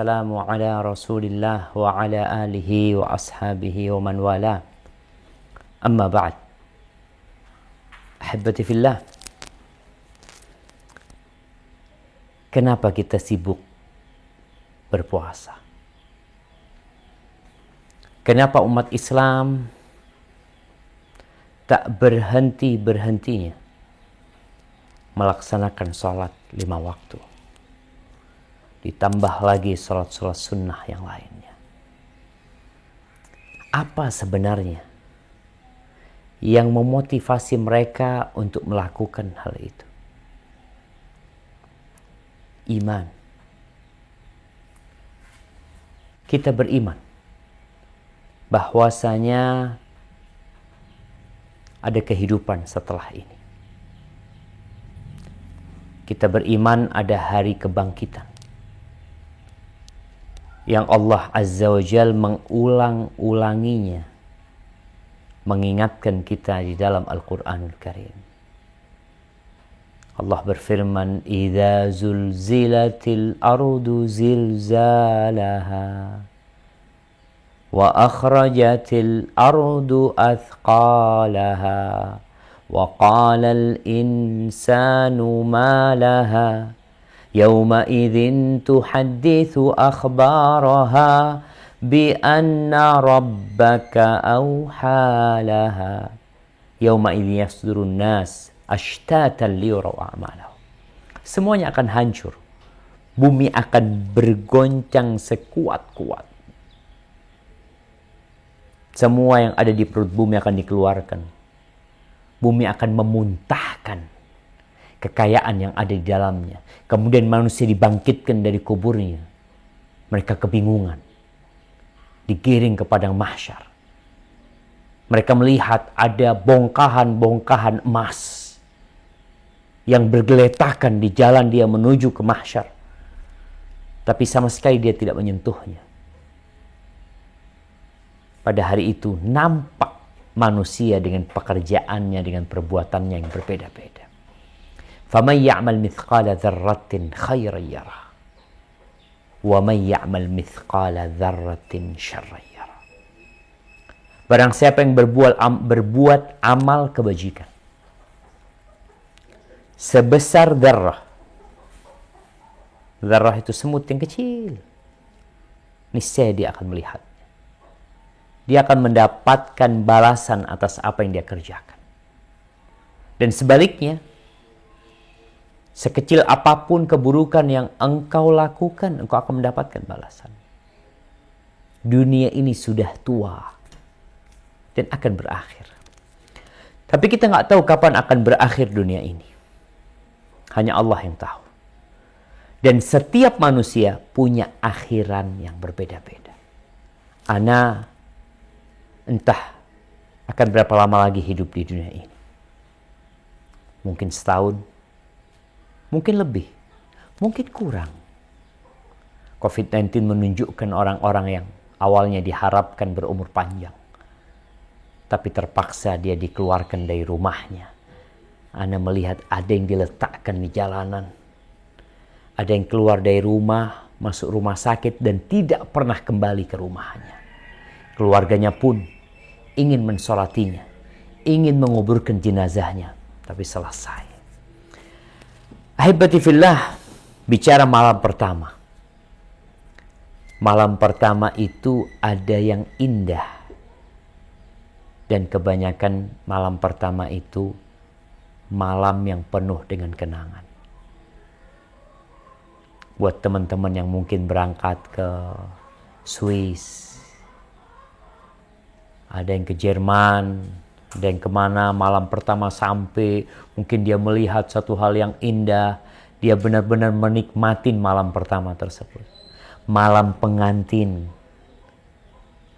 wassalamu ala Rasulillah wa ala alihi wa ashabihi wa man wala. Amma ba'd. Ahibbati fillah. Kenapa kita sibuk berpuasa? Kenapa umat Islam tak berhenti-berhentinya melaksanakan sholat 5 waktu? Ditambah lagi sholat-sholat sunnah yang lainnya. Apa sebenarnya yang memotivasi mereka untuk melakukan hal itu? Iman. Kita beriman bahwasanya ada kehidupan setelah ini. Kita beriman ada hari kebangkitan yang Allah Azza wa Jal mengulang-ulanginya, mengingatkan kita di dalam Al-Quranul Karim. Allah berfirman, "Idza zulzilatil ardu zilzalaha wa akhrajatil ardu athqalaha wa qalal insanu ma laha yawma'idhin tuhaddithu akhbaraha bi anna rabbaka awha laha yawma'idhin yasdurun nas ashtatan liyuraw a'malahum." Semuanya akan hancur. Bumi akan bergoncang sekuat-kuat. Semua yang ada di perut bumi akan dikeluarkan. Bumi akan memuntahkan kekayaan yang ada di dalamnya. Kemudian manusia dibangkitkan dari kuburnya. Mereka kebingungan. Digiring ke padang mahsyar. Mereka melihat ada bongkahan-bongkahan emas yang bergeletakan di jalan dia menuju ke mahsyar. Tapi sama sekali dia tidak menyentuhnya. Pada hari itu nampak manusia dengan pekerjaannya, dengan perbuatannya yang berbeda-beda. فَمَنْ يَعْمَلْ مِثْقَالَ ذَرَّةٍ خَيْرًا يَرَهُ وَمَنْ يَعْمَلْ مِثْقَالَ ذَرَّةٍ شَرًّا يَرَهُ. Barang siapa yang berbuat amal kebajikan sebesar darah. Darah itu semut yang kecil. Niscaya dia akan melihat. Dia akan mendapatkan balasan atas apa yang dia kerjakan. Dan sebaliknya, sekecil apapun keburukan yang engkau lakukan, engkau akan mendapatkan balasan. Dunia ini sudah tua dan akan berakhir. Tapi kita nggak tahu kapan akan berakhir dunia ini. Hanya Allah yang tahu. Dan setiap manusia punya akhiran yang berbeda-beda. Ana entah akan berapa lama lagi hidup di dunia ini. Mungkin setahun, mungkin lebih, mungkin kurang. COVID-19 menunjukkan orang-orang yang awalnya diharapkan berumur panjang, tapi terpaksa dia dikeluarkan dari rumahnya. Ana melihat ada yang diletakkan di jalanan, ada yang keluar dari rumah, masuk rumah sakit dan tidak pernah kembali ke rumahnya. Keluarganya pun ingin mensolatinya, ingin menguburkan jenazahnya, tapi selesai. Ahibati fillah, bicara malam pertama. Malam pertama itu ada yang indah. Dan kebanyakan malam pertama itu malam yang penuh dengan kenangan. Buat teman-teman yang mungkin berangkat ke Swiss, ada yang ke Jerman, ada yang kemana malam pertama sampai, mungkin dia melihat satu hal yang indah, dia benar-benar menikmati malam pertama tersebut. Malam pengantin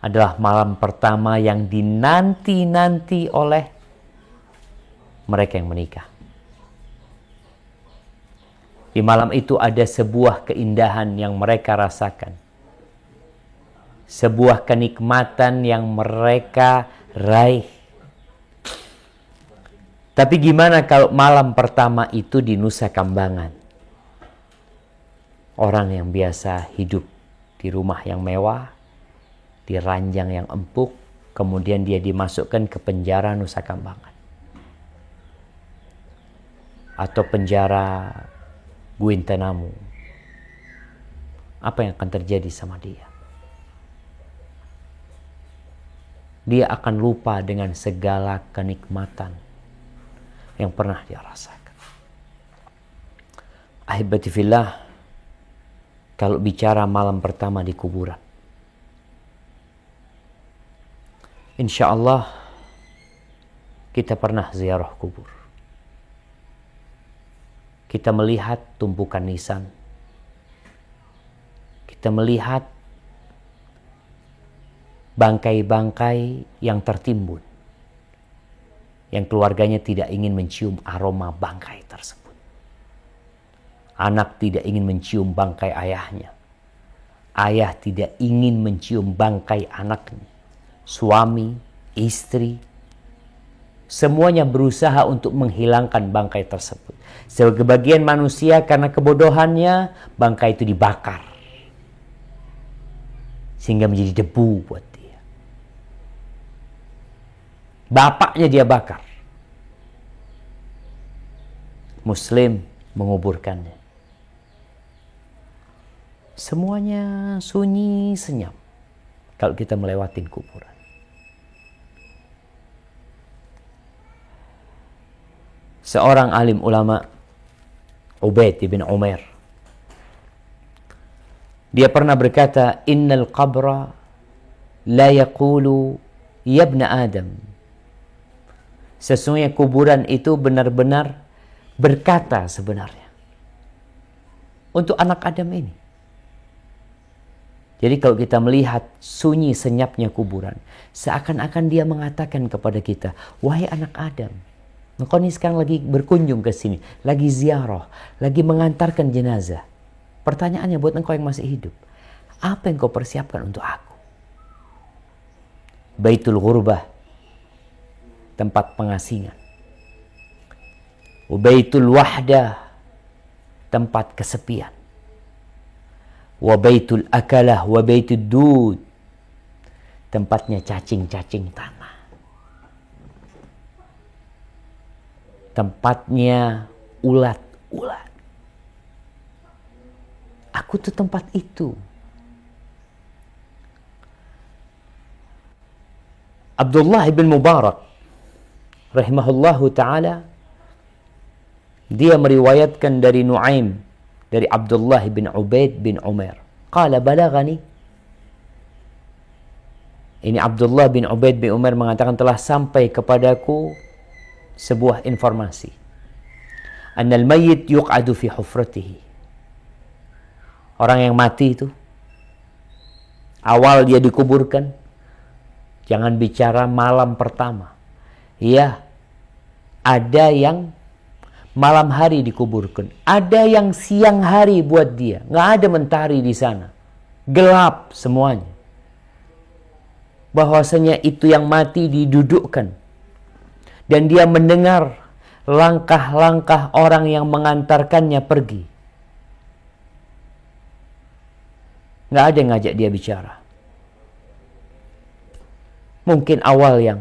adalah malam pertama yang dinanti-nanti oleh mereka yang menikah. Di malam itu ada sebuah keindahan yang mereka rasakan. Sebuah kenikmatan yang mereka raih. Tapi gimana kalau malam pertama itu di Nusa Kambangan? Orang yang biasa hidup di rumah yang mewah, di ranjang yang empuk, kemudian dia dimasukkan ke penjara Nusa Kambangan atau penjara Guantanamo. Apa yang akan terjadi sama dia? Dia akan lupa dengan segala kenikmatan yang pernah dia rasakan. Ahibati fillah, kalau bicara malam pertama di kuburan, insya Allah kita pernah ziarah kubur. Kita melihat tumpukan nisan. Kita melihat bangkai-bangkai yang tertimbun, yang keluarganya tidak ingin mencium aroma bangkai tersebut. Anak tidak ingin mencium bangkai ayahnya. Ayah tidak ingin mencium bangkai anaknya. Suami, istri, semuanya berusaha untuk menghilangkan bangkai tersebut. Sebagian manusia karena kebodohannya, bangkai itu dibakar, sehingga menjadi debu buat dia. Bapaknya dia bakar. Muslim menguburkannya. Semuanya sunyi senyap kalau kita melewati kuburan. Seorang alim ulama, Ubaid bin Umair, dia pernah berkata, "Innal qabra la yaqulu ya ibna Adam." Sesungguhnya kuburan itu benar-benar berkata sebenarnya untuk anak Adam ini. Jadi kalau kita melihat sunyi senyapnya kuburan, seakan-akan dia mengatakan kepada kita, "Wahai anak Adam, engkau ini sekarang lagi berkunjung ke sini, lagi ziarah, lagi mengantarkan jenazah. Pertanyaannya buat engkau yang masih hidup, apa yang kau persiapkan untuk aku?" Baitul Ghurbah, tempat pengasingan. Baitul Wahdah, tempat kesepian. Wa baitul akalah wa baitud dud, tempatnya cacing-cacing tanah. Tempatnya ulat-ulat. Aku tuh tempat itu. Abdullah bin Mubarak rahimahullahu ta'ala, dia meriwayatkan dari Nuaim, dari Abdullah bin Ubaid bin Umar. Qala balagani. Ini Abdullah bin Ubaid bin Umar mengatakan, telah sampai kepadaku sebuah informasi. Annal mayyit yuq'adu fi hufratihi. Orang yang mati itu, awal dia dikuburkan, jangan bicara malam pertama. Ya, ada yang malam hari dikuburkan, ada yang siang hari buat dia, nggak ada mentari di sana, gelap semuanya. Bahwasanya itu yang mati didudukkan, dan dia mendengar langkah-langkah orang yang mengantarkannya pergi. Nggak ada yang ngajak dia bicara. Mungkin awal yang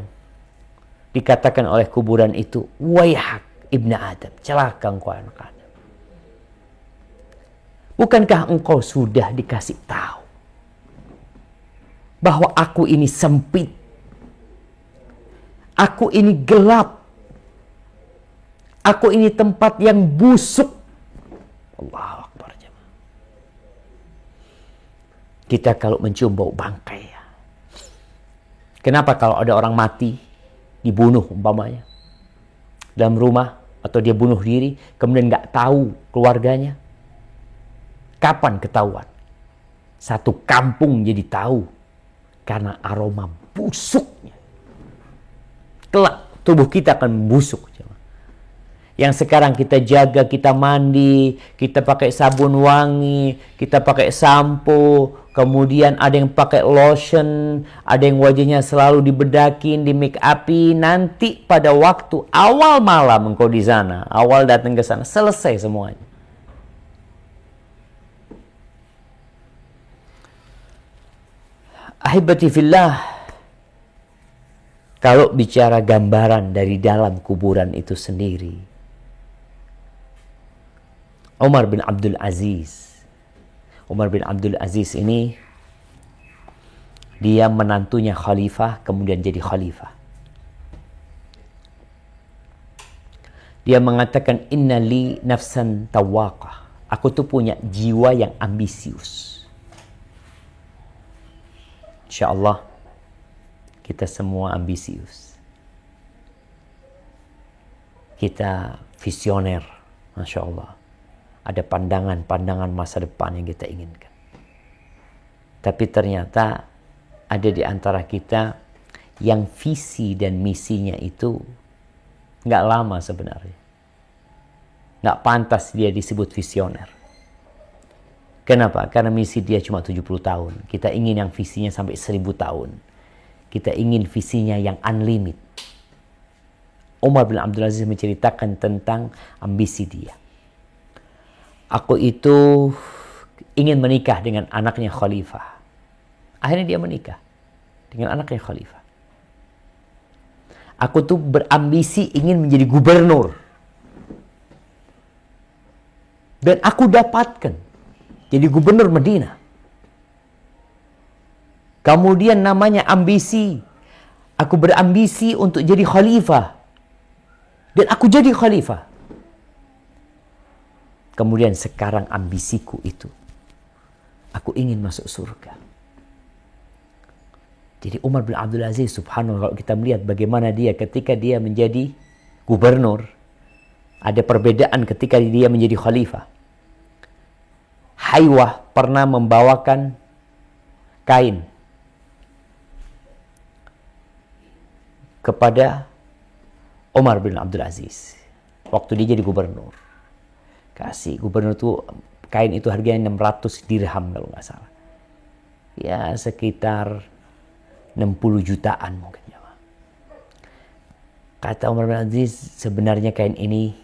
dikatakan oleh kuburan itu, "Waihak ibna Adam, celaka engkau anak Adam. Bukankah engkau sudah dikasih tahu bahwa aku ini sempit, aku ini gelap, aku ini tempat yang busuk." Allahu Akbar. Kita kalau mencium bau bangkai, ya. Kenapa kalau ada orang mati, dibunuh umpamanya dalam rumah, atau dia bunuh diri, kemudian nggak tahu keluarganya? Kapan ketahuan? Satu kampung jadi tahu karena aroma busuknya. Kelak tubuh kita akan membusuk. Yang sekarang kita jaga, kita mandi, kita pakai sabun wangi, kita pakai sampo, kemudian ada yang pakai lotion, ada yang wajahnya selalu dibedakin, di make upi. Nanti pada waktu awal malam engkau di sana, awal datang ke sana, selesai semuanya. Ahibati fillah, kalau bicara gambaran dari dalam kuburan itu sendiri, Umar bin Abdul Aziz ini, dia menantunya khalifah, kemudian jadi khalifah. Dia mengatakan, inna li nafsan tawaqah. Aku tuh punya jiwa yang ambisius. InsyaAllah kita semua ambisius. Kita visioner, Masya Allah. Ada pandangan-pandangan masa depan yang kita inginkan. Tapi ternyata ada di antara kita yang visi dan misinya itu nggak lama sebenarnya. Nggak pantas dia disebut visioner. Kenapa? Karena misi dia cuma 70 tahun. Kita ingin yang visinya sampai 1000 tahun. Kita ingin visinya yang unlimited. Umar bin Abdul Aziz menceritakan tentang ambisi dia. Aku itu ingin menikah dengan anaknya khalifah. Akhirnya dia menikah dengan anaknya khalifah. Aku tuh berambisi ingin menjadi gubernur. Dan aku dapatkan jadi gubernur Madinah. Kemudian namanya ambisi. Aku berambisi untuk jadi khalifah. Dan aku jadi khalifah. Kemudian sekarang ambisiku itu, aku ingin masuk surga. Jadi Umar bin Abdul Aziz, subhanallah, kalau kita melihat bagaimana dia ketika dia menjadi gubernur, ada perbedaan ketika dia menjadi khalifah. Haywah pernah membawakan kain kepada Umar bin Abdul Aziz waktu dia jadi gubernur. Kasih gubernur itu, kain itu harganya 600 dirham kalau nggak salah. Ya sekitar 60 jutaan mungkin. Kata Umar bin Aziz, sebenarnya kain ini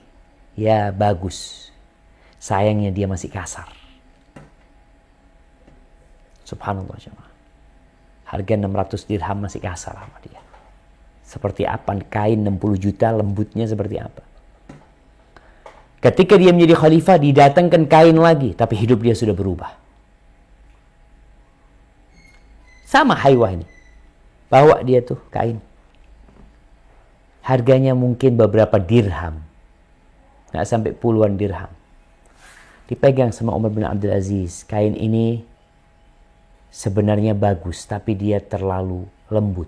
ya bagus. Sayangnya dia masih kasar. Subhanallah jemaah. Harga 600 dirham masih kasar sama dia. Seperti apa kain 60 juta, lembutnya seperti apa. Ketika dia menjadi khalifah, didatangkan kain lagi, tapi hidup dia sudah berubah. Sama Haywah ini. Bawa dia tuh kain. Harganya mungkin beberapa dirham. Nggak sampai puluhan dirham. Dipegang sama Umar bin Abdul Aziz. Kain ini sebenarnya bagus, tapi dia terlalu lembut.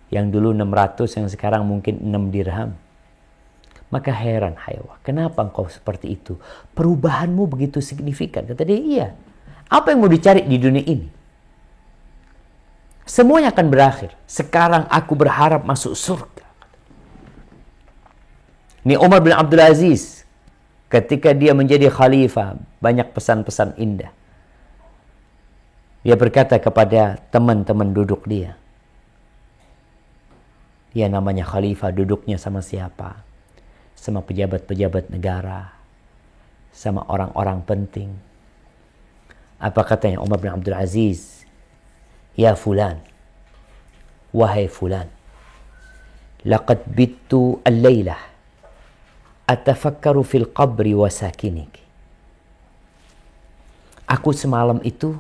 Yang dulu 600, yang sekarang mungkin 6 dirham. Maka heran Haywah, kenapa engkau seperti itu? Perubahanmu begitu signifikan. Kata dia, iya. Apa yang mau dicari di dunia ini? Semuanya akan berakhir. Sekarang aku berharap masuk surga. Ini Umar bin Abdul Aziz. Ketika dia menjadi khalifah, banyak pesan-pesan indah. Dia berkata kepada teman-teman duduk dia. Dia namanya khalifah, duduknya sama siapa? Sama pejabat-pejabat negara. Sama orang-orang penting. Apa katanya Umar bin Abdul Aziz? Ya fulan. Wahai fulan. Laqad bittu al-laylah. Atafakkaru fil qabri wa sakinik. Aku semalam itu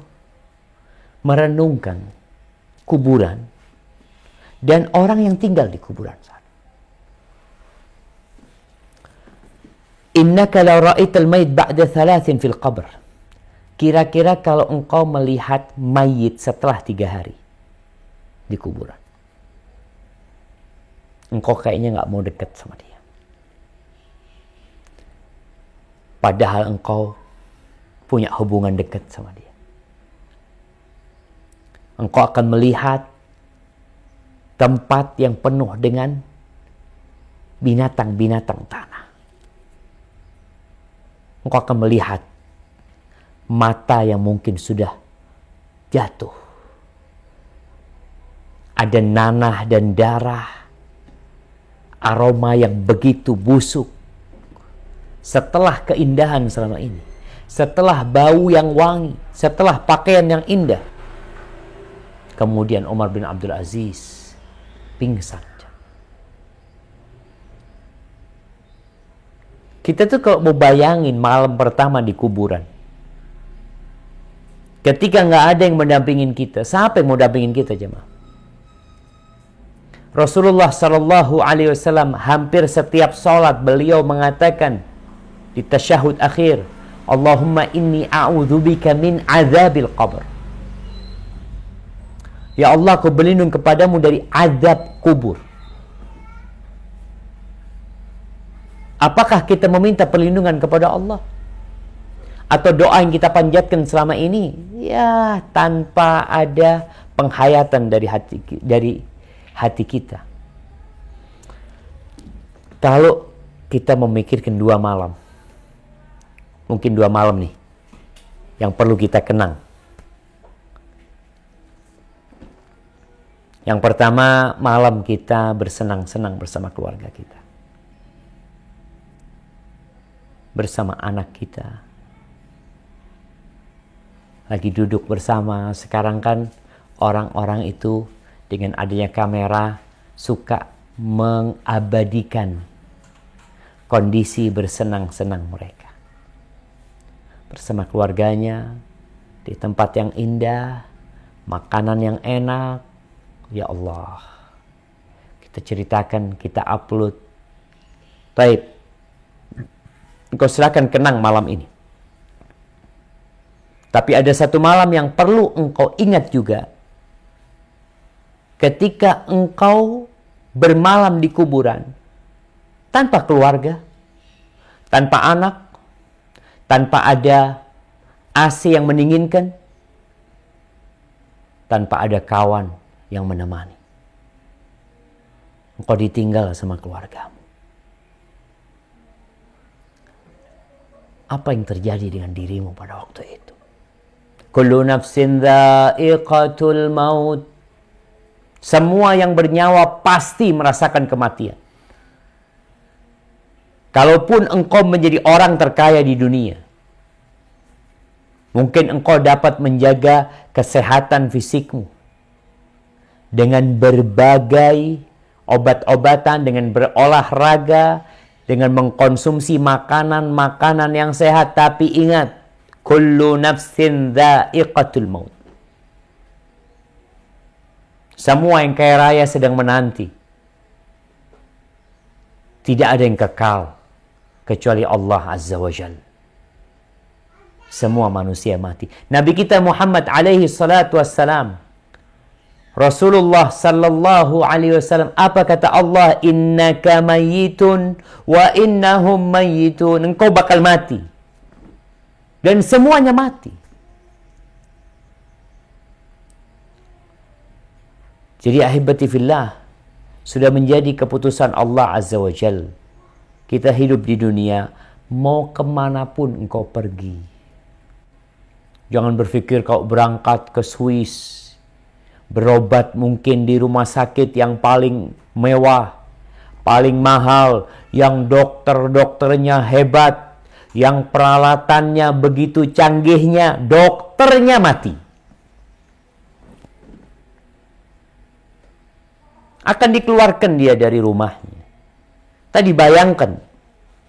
merenungkan kuburan dan orang yang tinggal di kuburan sana. Innaka la ra'aital mayit ba'da 3 fil qabr. Kira-kira kalau engkau melihat mayit setelah 3 hari di kuburan, engkau kayaknya nggak mau dekat sama dia. Padahal engkau punya hubungan dekat sama dia. Engkau akan melihat tempat yang penuh dengan binatang-binatang tanah. Engkau akan melihat mata yang mungkin sudah jatuh. Ada nanah dan darah. Aroma yang begitu busuk. Setelah keindahan selama ini. Setelah bau yang wangi. Setelah pakaian yang indah. Kemudian Umar bin Abdul Aziz pingsan. Kita tuh kalau mau bayangin malam pertama di kuburan, ketika nggak ada yang mendampingin kita, siapa yang mau dampingin kita, jemaah? Rasulullah Shallallahu Alaihi Wasallam hampir setiap sholat beliau mengatakan di tasyahud akhir, Allahumma inni a'udzubika min azabil qabr. Ya Allah, aku berlindung kepadamu dari azab kubur. Apakah kita meminta perlindungan kepada Allah? Atau doa yang kita panjatkan selama ini, ya tanpa ada penghayatan dari hati kita. Kalau kita memikirkan 2 malam, mungkin 2 malam nih, yang perlu kita kenang. Yang pertama, malam kita bersenang-senang bersama keluarga kita. Bersama anak kita. Lagi duduk bersama. Sekarang kan orang-orang itu dengan adanya kamera suka mengabadikan kondisi bersenang-senang mereka. Bersama keluarganya, di tempat yang indah, makanan yang enak. Ya Allah, kita ceritakan, kita upload. Baik. Engkau silakan kenang malam ini. Tapi ada satu malam yang perlu engkau ingat juga. Ketika engkau bermalam di kuburan, tanpa keluarga, tanpa anak, tanpa ada AC yang mendinginkan, tanpa ada kawan yang menemani. Engkau ditinggal sama keluargamu. Apa yang terjadi dengan dirimu pada waktu itu? Kullu nafsin dha'iqatul maut. Semua yang bernyawa pasti merasakan kematian. Kalaupun engkau menjadi orang terkaya di dunia, mungkin engkau dapat menjaga kesehatan fisikmu dengan berbagai obat-obatan, dengan berolahraga, dengan mengkonsumsi makanan-makanan yang sehat. Tapi ingat, kullu nafsin dha'iqatul maut. Semua yang kaya raya sedang menanti. Tidak ada yang kekal kecuali Allah Azza wa Jalla. Semua manusia mati. Nabi kita Muhammad alaihi salatu wassalam, Rasulullah sallallahu alaihi wasallam, apa kata Allah? Innaka mayyitun wa innahum mayyitun. Engkau bakal mati. Dan semuanya mati. Jadi ahibati fillah, sudah menjadi keputusan Allah Azza wa Jal. Kita hidup di dunia, mau kemanapun engkau pergi. Jangan berpikir kau berangkat ke Swiss, berobat mungkin di rumah sakit yang paling mewah, paling mahal, yang dokter-dokternya hebat, yang peralatannya begitu canggihnya, dokternya mati. Akan dikeluarkan dia dari rumahnya. Tadi bayangkan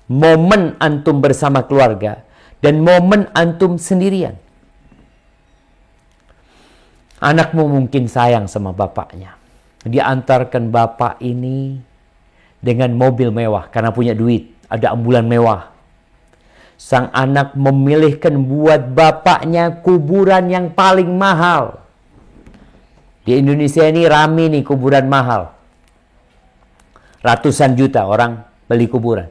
momen antum bersama keluarga dan momen antum sendirian. Anakmu mungkin sayang sama bapaknya. Dia antarkan bapak ini dengan mobil mewah karena punya duit. Ada ambulan mewah. Sang anak memilihkan buat bapaknya kuburan yang paling mahal. Di Indonesia ini rame nih kuburan mahal. Ratusan juta orang beli kuburan.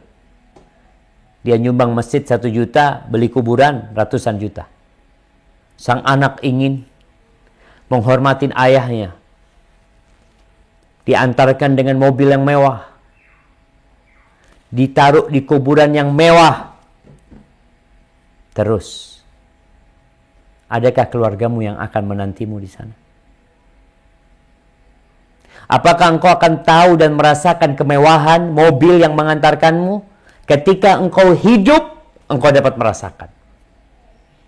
Dia nyumbang masjid 1 juta, beli kuburan ratusan juta. Sang anak ingin menghormatin ayahnya. Diantarkan dengan mobil yang mewah. Ditaruh di kuburan yang mewah. Terus, adakah keluargamu yang akan menantimu di sana? Apakah engkau akan tahu dan merasakan kemewahan mobil yang mengantarkanmu? Ketika engkau hidup, engkau dapat merasakan.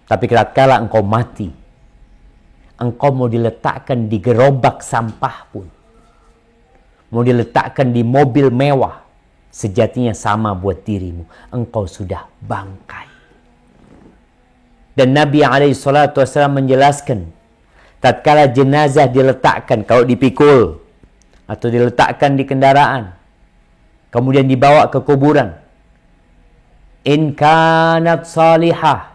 Tapi tatkala engkau mati, Engkau mau diletakkan di gerobak sampah pun, mau diletakkan di mobil mewah, sejatinya sama buat dirimu. Engkau sudah bangkai. Dan Nabi SAW menjelaskan, tatkala jenazah diletakkan, kalau dipikul atau diletakkan di kendaraan, kemudian dibawa ke kuburan, in kanat salihah,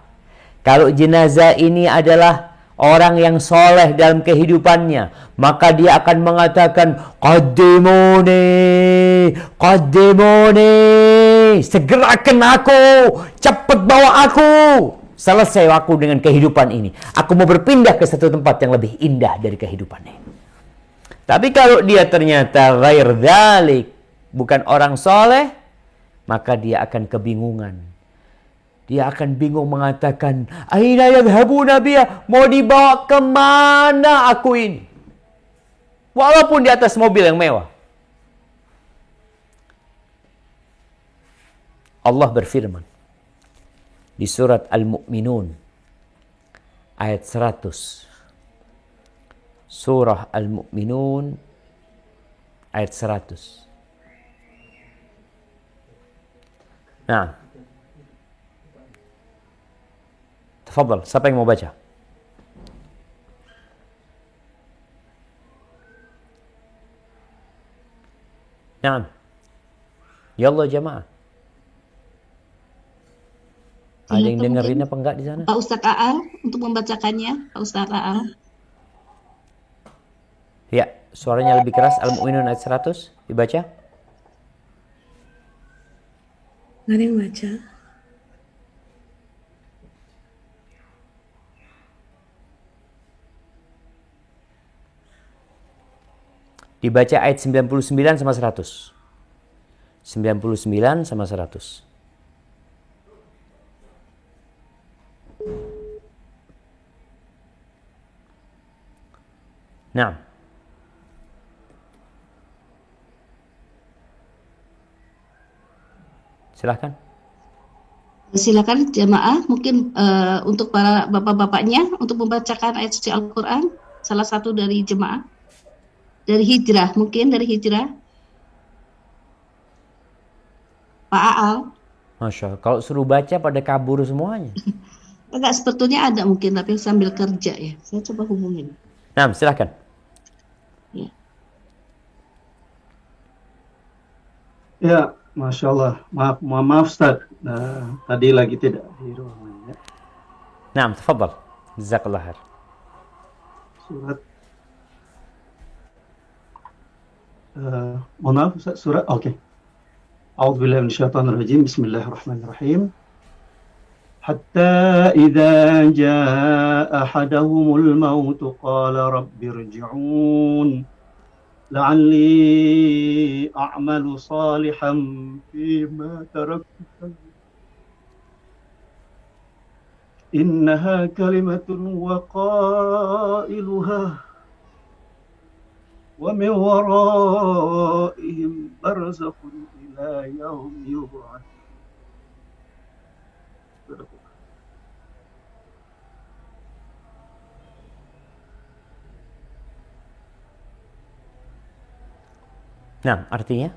kalau jenazah ini adalah orang yang soleh dalam kehidupannya, maka dia akan mengatakan, qaddimuni, qaddimuni, segerakan aku, cepat bawa aku, selesai aku dengan kehidupan ini, aku mau berpindah ke satu tempat yang lebih indah dari kehidupan ini. Tapi kalau dia ternyata ghair dzalik, bukan orang soleh, maka dia akan kebingungan. Dia akan bingung mengatakan, aina yadhhabu nabiyya, mau dibawa kemana aku ini? Walaupun di atas mobil yang mewah. Allah berfirman di surat Al-Mu'minun ayat 100. Surah Al-Mu'minun ayat 100. Nah, tafadhal, siapa yang mau baca? Naam. Yallah jamaah. Ada yang dengerin apa enggak di sana? Pak Ustadz Aal untuk membacakannya, Pak Ustadz Aal. Ya, suaranya lebih keras. Al-Mu'minun ayat 100 dibaca. Nggak ada yang baca. Dibaca ayat 99 sama 100. 99 sama 100. Nah. Silahkan. Silakan jemaah, mungkin untuk para bapak-bapaknya untuk membacakan ayat suci Al-Quran, salah satu dari jemaah. Dari hijrah, mungkin dari hijrah. Pak Aal. Masya Allah, kalau suruh baca pada kabur semuanya. Enggak, sebetulnya ada mungkin, tapi sambil kerja ya. Saya coba hubungin. Nah, silahkan. Ya. Ya, Masya Allah. Maaf Ustaz. Tadi lagi tidak di ruangan ya. Nah, tafadhal. Jazakallah khair. Surat. Mohon maaf Ustaz, surat. Oke. A'udzubillahi minasyaitonirrajim. Bismillahirrahmanirrahim. Hatta idza jaa ahaduhumul maut qala rabbi irji'un la'alli a'malu salihan fima taraktu innaha kalimatun wa qailuha wa min waraihim barzakhun ila yaumi yub'ats. Nah, artinya?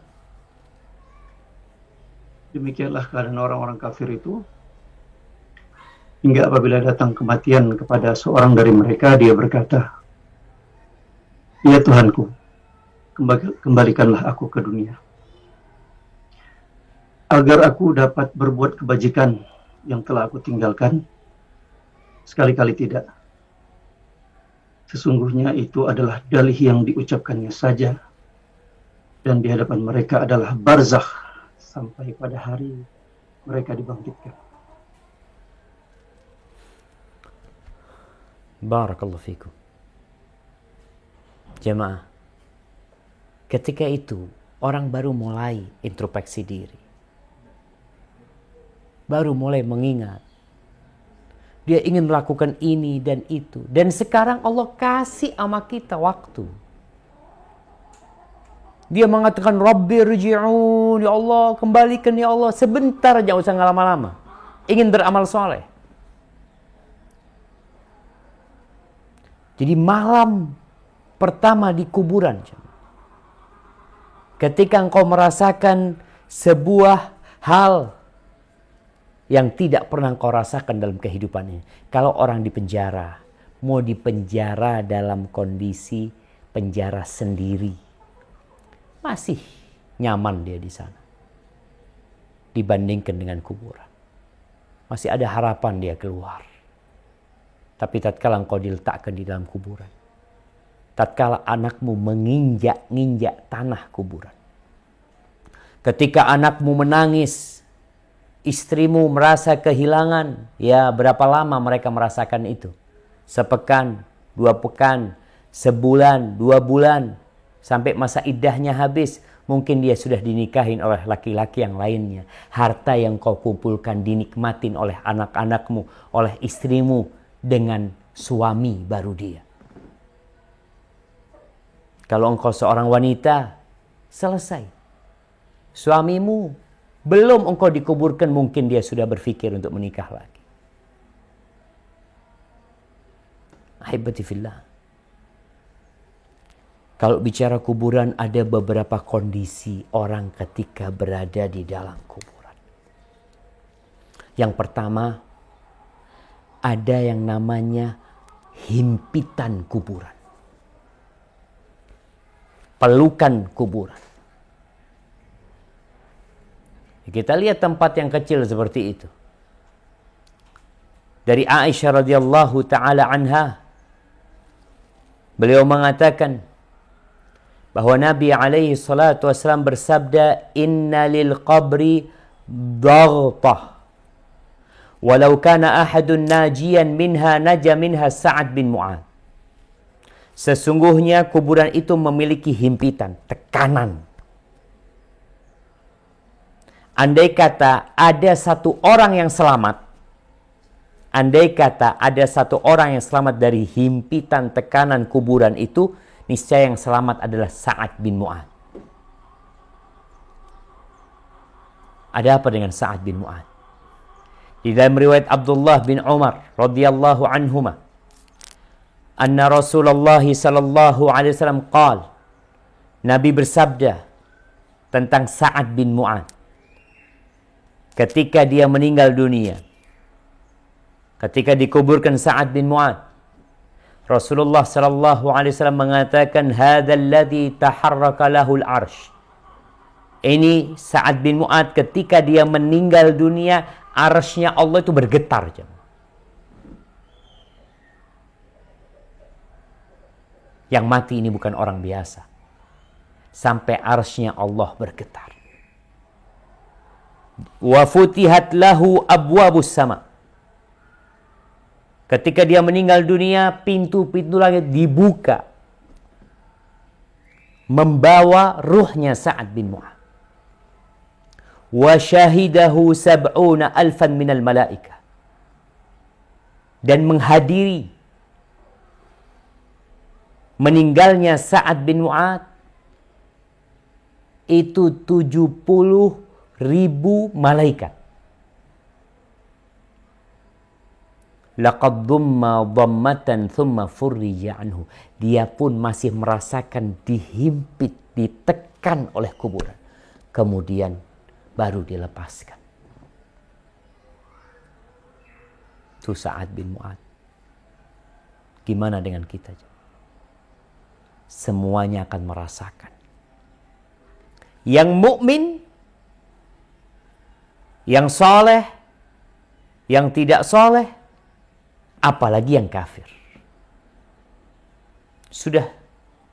Demikianlah keadaan orang-orang kafir itu, hingga apabila datang kematian kepada seorang dari mereka, dia berkata, ya Tuhanku, kembalikanlah aku ke dunia, agar aku dapat berbuat kebajikan yang telah aku tinggalkan. Sekali-kali tidak. Sesungguhnya itu adalah dalih yang diucapkannya saja, dan di hadapan mereka adalah barzakh sampai pada hari mereka dibangkitkan. Barakallahu fikum. Jemaah, ketika itu orang baru mulai introspeksi diri, baru mulai mengingat dia ingin melakukan ini dan itu, dan sekarang Allah kasih sama kita waktu. Dia mengatakan Rabbi irji'un, ya Allah kembalikan ya Allah, sebentar aja, usah lama-lama, ingin beramal soleh. Jadi malam pertama di kuburan, ketika engkau merasakan sebuah hal yang tidak pernah engkau rasakan dalam kehidupan ini. Kalau orang di penjara, mau dipenjara dalam kondisi penjara sendiri, masih nyaman dia di sana dibandingkan dengan kuburan. Masih ada harapan dia keluar. Tapi tatkala engkau diletakkan di dalam kuburan, tatkala anakmu menginjak-injak tanah kuburan, ketika anakmu menangis, istrimu merasa kehilangan, ya berapa lama mereka merasakan itu? Sepekan, 2 pekan, sebulan, 2 bulan, sampai masa iddahnya habis. Mungkin dia sudah dinikahin oleh laki-laki yang lainnya. Harta yang kau kumpulkan dinikmatin oleh anak-anakmu, oleh istrimu, dengan suami baru dia. Kalau engkau seorang wanita, selesai. Suamimu belum engkau dikuburkan, mungkin dia sudah berpikir untuk menikah lagi. Ahibati fillah. Kalau bicara kuburan, ada beberapa kondisi orang ketika berada di dalam kuburan. Yang pertama, ada yang namanya himpitan kuburan. Pelukan kuburan. Kita lihat tempat yang kecil seperti itu. Dari Aisyah radhiyallahu taala anha, beliau mengatakan bahwa Nabi alaihi salatu wasallam bersabda, "Inna lil qabri daghtah. Walau kana ahadun najian minha naja minha Sa'ad bin Mu'adz." Sesungguhnya kuburan itu memiliki himpitan, tekanan. Andai kata ada satu orang yang selamat, dari himpitan tekanan kuburan itu, niscaya yang selamat adalah Sa'ad bin Mu'adz. Ada apa dengan Sa'ad bin Mu'adz? Di dalam riwayat Abdullah bin Umar radhiyallahu anhuma, anna Rasulullah sallallahu alaihi wasallam qala, Nabi bersabda tentang Sa'ad bin Mu'adz ketika dia meninggal dunia. Ketika dikuburkan Sa'ad bin Mu'adz, Rasulullah sallallahu alaihi wasallam mengatakan, hadzal ladzi taharraka lahul arsy. Ini Sa'ad bin Mu'adz ketika dia meninggal dunia, arsy-nya Allah itu bergetar. Yang mati ini bukan orang biasa. Sampai arsy-nya Allah bergetar. Wa futihat lahu abwabus sama. Ketika dia meninggal dunia, pintu-pintu langit dibuka, membawa ruhnya Sa'ad bin Mu'adz. Wa syahidahu 70,000 minal malaika. Dan menghadiri meninggalnya Sa'ad bin Mu'adz itu 70,000 malaikat. Laqad dhamma dhammatan thumma furrija anhu. Dia pun masih merasakan dihimpit, ditekan oleh kuburan. Kemudian baru dilepaskan. Itu Sa'ad bin Mu'adz. Gimana dengan kita? Semuanya akan merasakan. Yang mukmin, yang soleh, yang tidak soleh, apalagi yang kafir. Sudah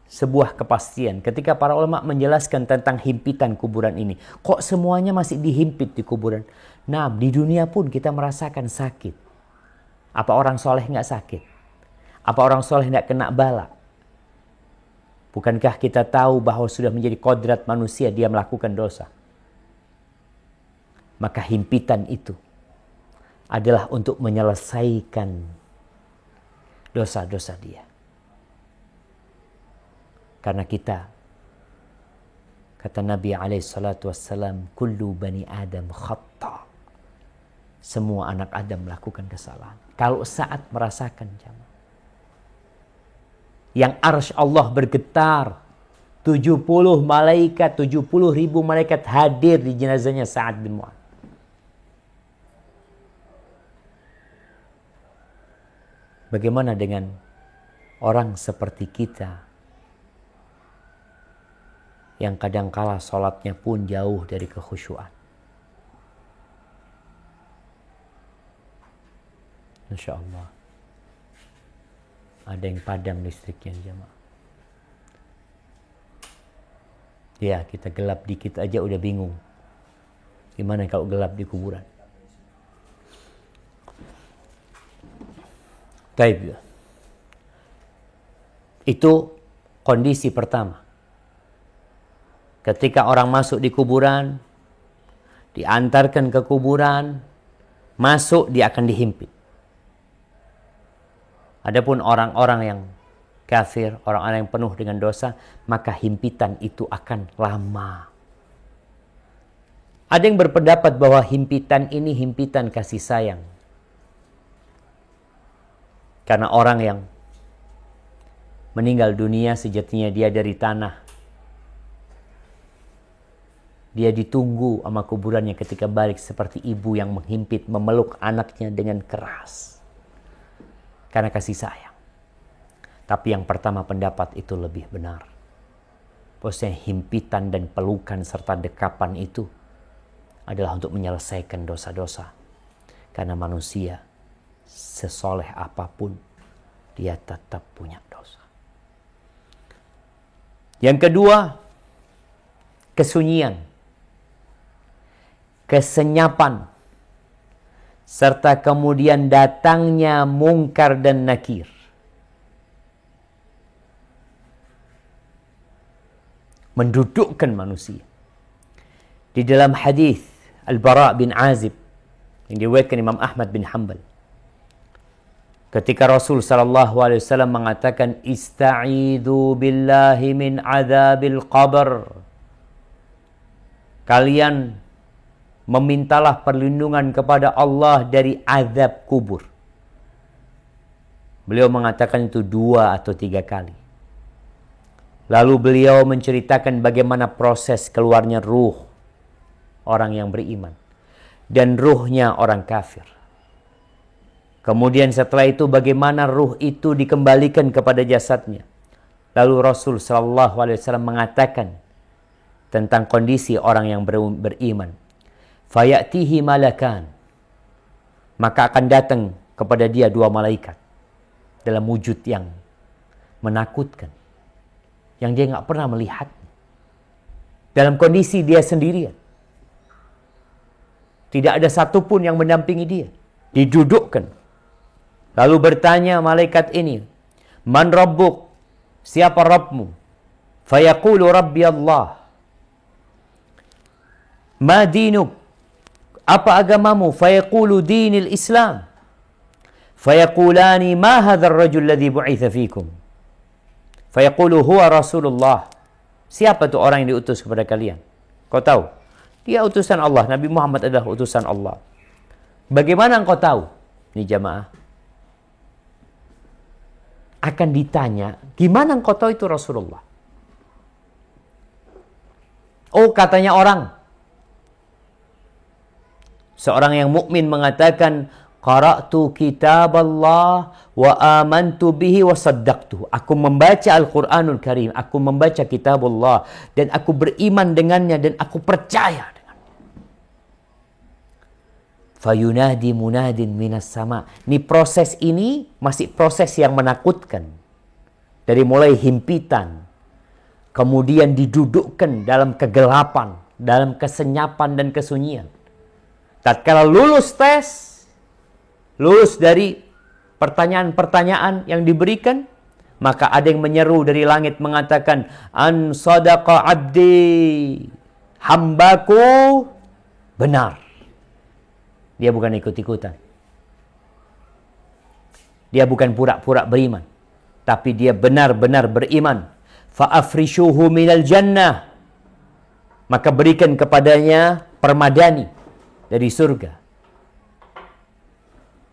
sebuah kepastian ketika para ulama menjelaskan tentang himpitan kuburan ini. Kok semuanya masih dihimpit di kuburan? Nah, di dunia pun kita merasakan sakit. Apa orang soleh nggak sakit? Apa orang soleh nggak kena bala? Bukankah kita tahu bahwa sudah menjadi kodrat manusia dia melakukan dosa? Maka himpitan itu adalah untuk menyelesaikan dosa-dosa dia. Karena kita, kata Nabi SAW, kullu bani Adam khata. Semua anak Adam melakukan kesalahan. Kalau saat merasakan jamaah, yang arsy Allah bergetar. 70 malaikat, 70.000 malaikat hadir di jenazahnya Sa'ad bin Mu'adz. Bagaimana dengan orang seperti kita yang kadangkala sholatnya pun jauh dari kekhusyuan? Insya Allah ada yang padam listriknya jemaah. Ya, kita gelap dikit aja udah bingung. Gimana kalau gelap di kuburan? Baik. Itu kondisi pertama. Ketika orang masuk di kuburan, diantarkan ke kuburan, masuk dia akan dihimpit. Adapun orang-orang yang kafir, orang-orang yang penuh dengan dosa, maka himpitan itu akan lama. Ada yang berpendapat bahwa himpitan ini himpitan kasih sayang. Karena orang yang meninggal dunia sejatinya dia dari tanah. Dia ditunggu sama kuburannya ketika balik seperti ibu yang menghimpit, memeluk anaknya dengan keras. Karena kasih sayang. Tapi yang pertama pendapat itu lebih benar. Bahwasanya himpitan dan pelukan serta dekapan itu adalah untuk menyelesaikan dosa-dosa. Karena manusia sesoleh apapun dia tetap punya dosa. Yang kedua, kesunyian, kesenyapan, serta kemudian datangnya mungkar dan nakir. Mendudukkan manusia. Di dalam hadis Al-Bara' bin Azib yang diriwayatkan Imam Ahmad bin Hanbal, ketika Rasul sallallahu alaihi wasallam mengatakan ista'idzu billahi min adzabil qabr. Kalian memintalah perlindungan kepada Allah dari azab kubur. Beliau mengatakan itu 2 atau 3 kali. Lalu beliau menceritakan bagaimana proses keluarnya ruh orang yang beriman dan ruhnya orang kafir. Kemudian setelah itu bagaimana ruh itu dikembalikan kepada jasadnya. Lalu Rasul sallallahu alaihi wasallam mengatakan tentang kondisi orang yang beriman. Fayatihi malakan. Maka akan datang kepada dia 2 malaikat dalam wujud yang menakutkan, yang dia nggak pernah melihat, dalam kondisi dia sendirian. Tidak ada satupun yang mendampingi dia. Didudukkan. Lalu bertanya malaikat ini, Man Rabbuk? Siapa Rabbmu? Fayaqulu Rabbi Allah. Ma dinuk? Apa agamamu? Fayaqulu dinil Islam. Fayaqulani ma hadzal rajul ladzi bu'itsa fikum. Fayaqulu huwa Rasulullah. Siapa tu orang yang diutus kepada kalian? Kau tahu? Dia utusan Allah. Nabi Muhammad adalah utusan Allah. Bagaimana engkau tahu? Ini jamaah. Akan ditanya, gimana engkau tahu itu Rasulullah? Oh, katanya orang. Seorang yang mukmin mengatakan, qara'tu kitab Allah wa amantu bihi wa saddaqtu. Aku membaca Al-Quranul Karim, aku membaca kitab Allah dan aku beriman dengannya dan aku percaya dengannya. Fayunadi munadin minas sama. Ini proses ini masih proses yang menakutkan. Dari mulai himpitan, kemudian didudukkan dalam kegelapan, dalam kesenyapan dan kesunyian. Tatkala lulus tes, lulus dari pertanyaan-pertanyaan yang diberikan, maka ada yang menyeru dari langit mengatakan, an sadaqa abdi, hambaku benar. Dia bukan ikut-ikutan. Dia bukan pura-pura beriman, tapi dia benar-benar beriman. Fa'afrishuhu minal jannah. Maka berikan kepadanya permadani dari surga.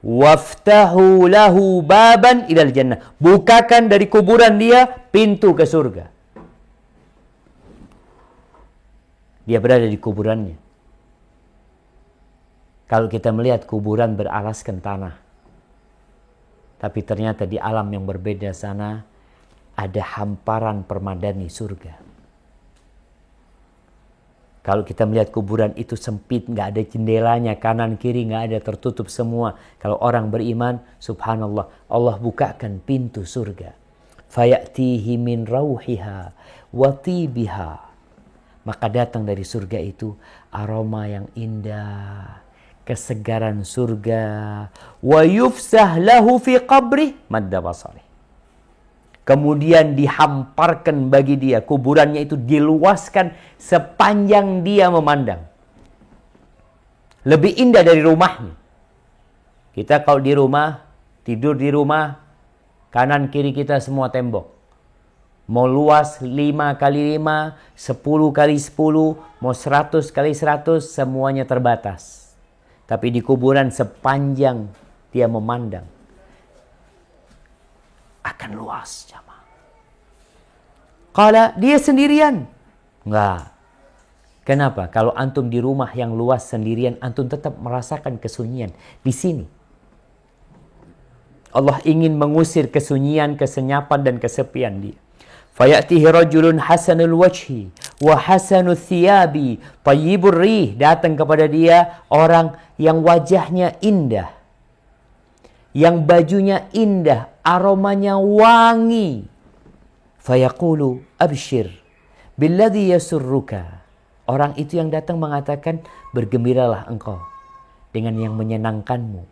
waftahu lahu baban ilal jannah. Bukakan dari kuburan dia pintu ke surga. Dia berada di kuburannya. Kalau kita melihat kuburan beralaskan tanah, tapi ternyata di alam yang berbeda sana ada hamparan permadani surga. Kalau kita melihat kuburan itu sempit, nggak ada jendelanya, kanan kiri nggak ada, tertutup semua. Kalau orang beriman, subhanallah, Allah bukakan pintu surga. Fayatihi min rauhiha wa tibiha. Maka datang dari surga itu aroma yang indah, kesegaran surga. Wa yufsah lahu fi qabri madda basari. Kemudian dihamparkan bagi dia, kuburannya itu diluaskan sepanjang dia memandang. Lebih indah dari rumahnya. Kita kalau di rumah, tidur di rumah, kanan kiri kita semua tembok. Mau luas 5 kali 5, 10 kali 10, mau 100 kali 100, semuanya terbatas. Tapi di kuburan sepanjang dia memandang, akan luas, jamaah. Kalau dia sendirian, enggak. Kenapa? Kalau antum di rumah yang luas sendirian, antum tetap merasakan kesunyian. Di sini Allah ingin mengusir kesunyian, kesenyapan dan kesepian dia. Fayatihi rajulun hasanul wajhi wa hasanul thiyabi tayyibur rih. Datang kepada dia orang yang wajahnya indah, yang bajunya indah, aromanya wangi. Fayaqulu abshir billadhi yasurruka. Orang itu yang datang mengatakan, bergembiralah engkau dengan yang menyenangkanmu.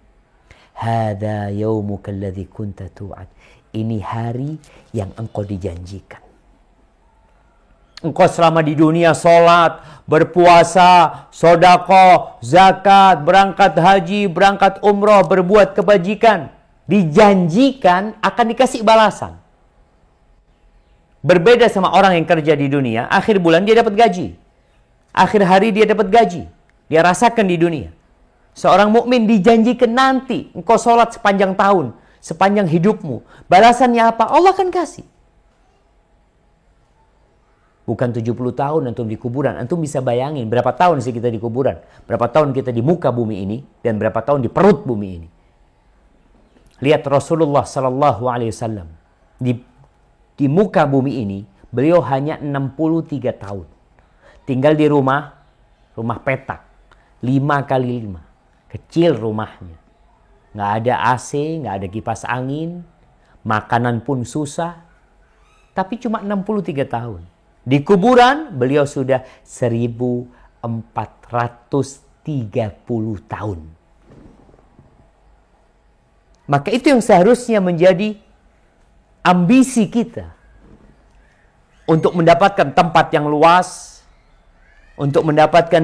Hadza yaumuka alladhi kunta tu'ad. Ini hari yang engkau dijanjikan. Engkau selama di dunia sholat, berpuasa, sedekah, zakat, berangkat haji, berangkat umroh, berbuat kebajikan. Dijanjikan akan dikasih balasan. Berbeda sama orang yang kerja di dunia, akhir bulan dia dapat gaji. Akhir hari dia dapat gaji. Dia rasakan di dunia. Seorang mukmin dijanjikan nanti engkau sholat sepanjang tahun, sepanjang hidupmu. Balasannya apa? Allah akan kasih. Bukan 70 tahun antum di kuburan. Antum bisa bayangin berapa tahun sih kita di kuburan. Berapa tahun kita di muka bumi ini. Dan berapa tahun di perut bumi ini. Lihat Rasulullah SAW. Di muka bumi ini. Beliau hanya 63 tahun. Tinggal di rumah petak. 5 kali 5. Kecil rumahnya. Nggak ada AC, nggak ada kipas angin. Makanan pun susah. Tapi cuma 63 tahun. Di kuburan beliau sudah 1430 tahun. Maka itu yang seharusnya menjadi ambisi kita. Untuk mendapatkan tempat yang luas. Untuk mendapatkan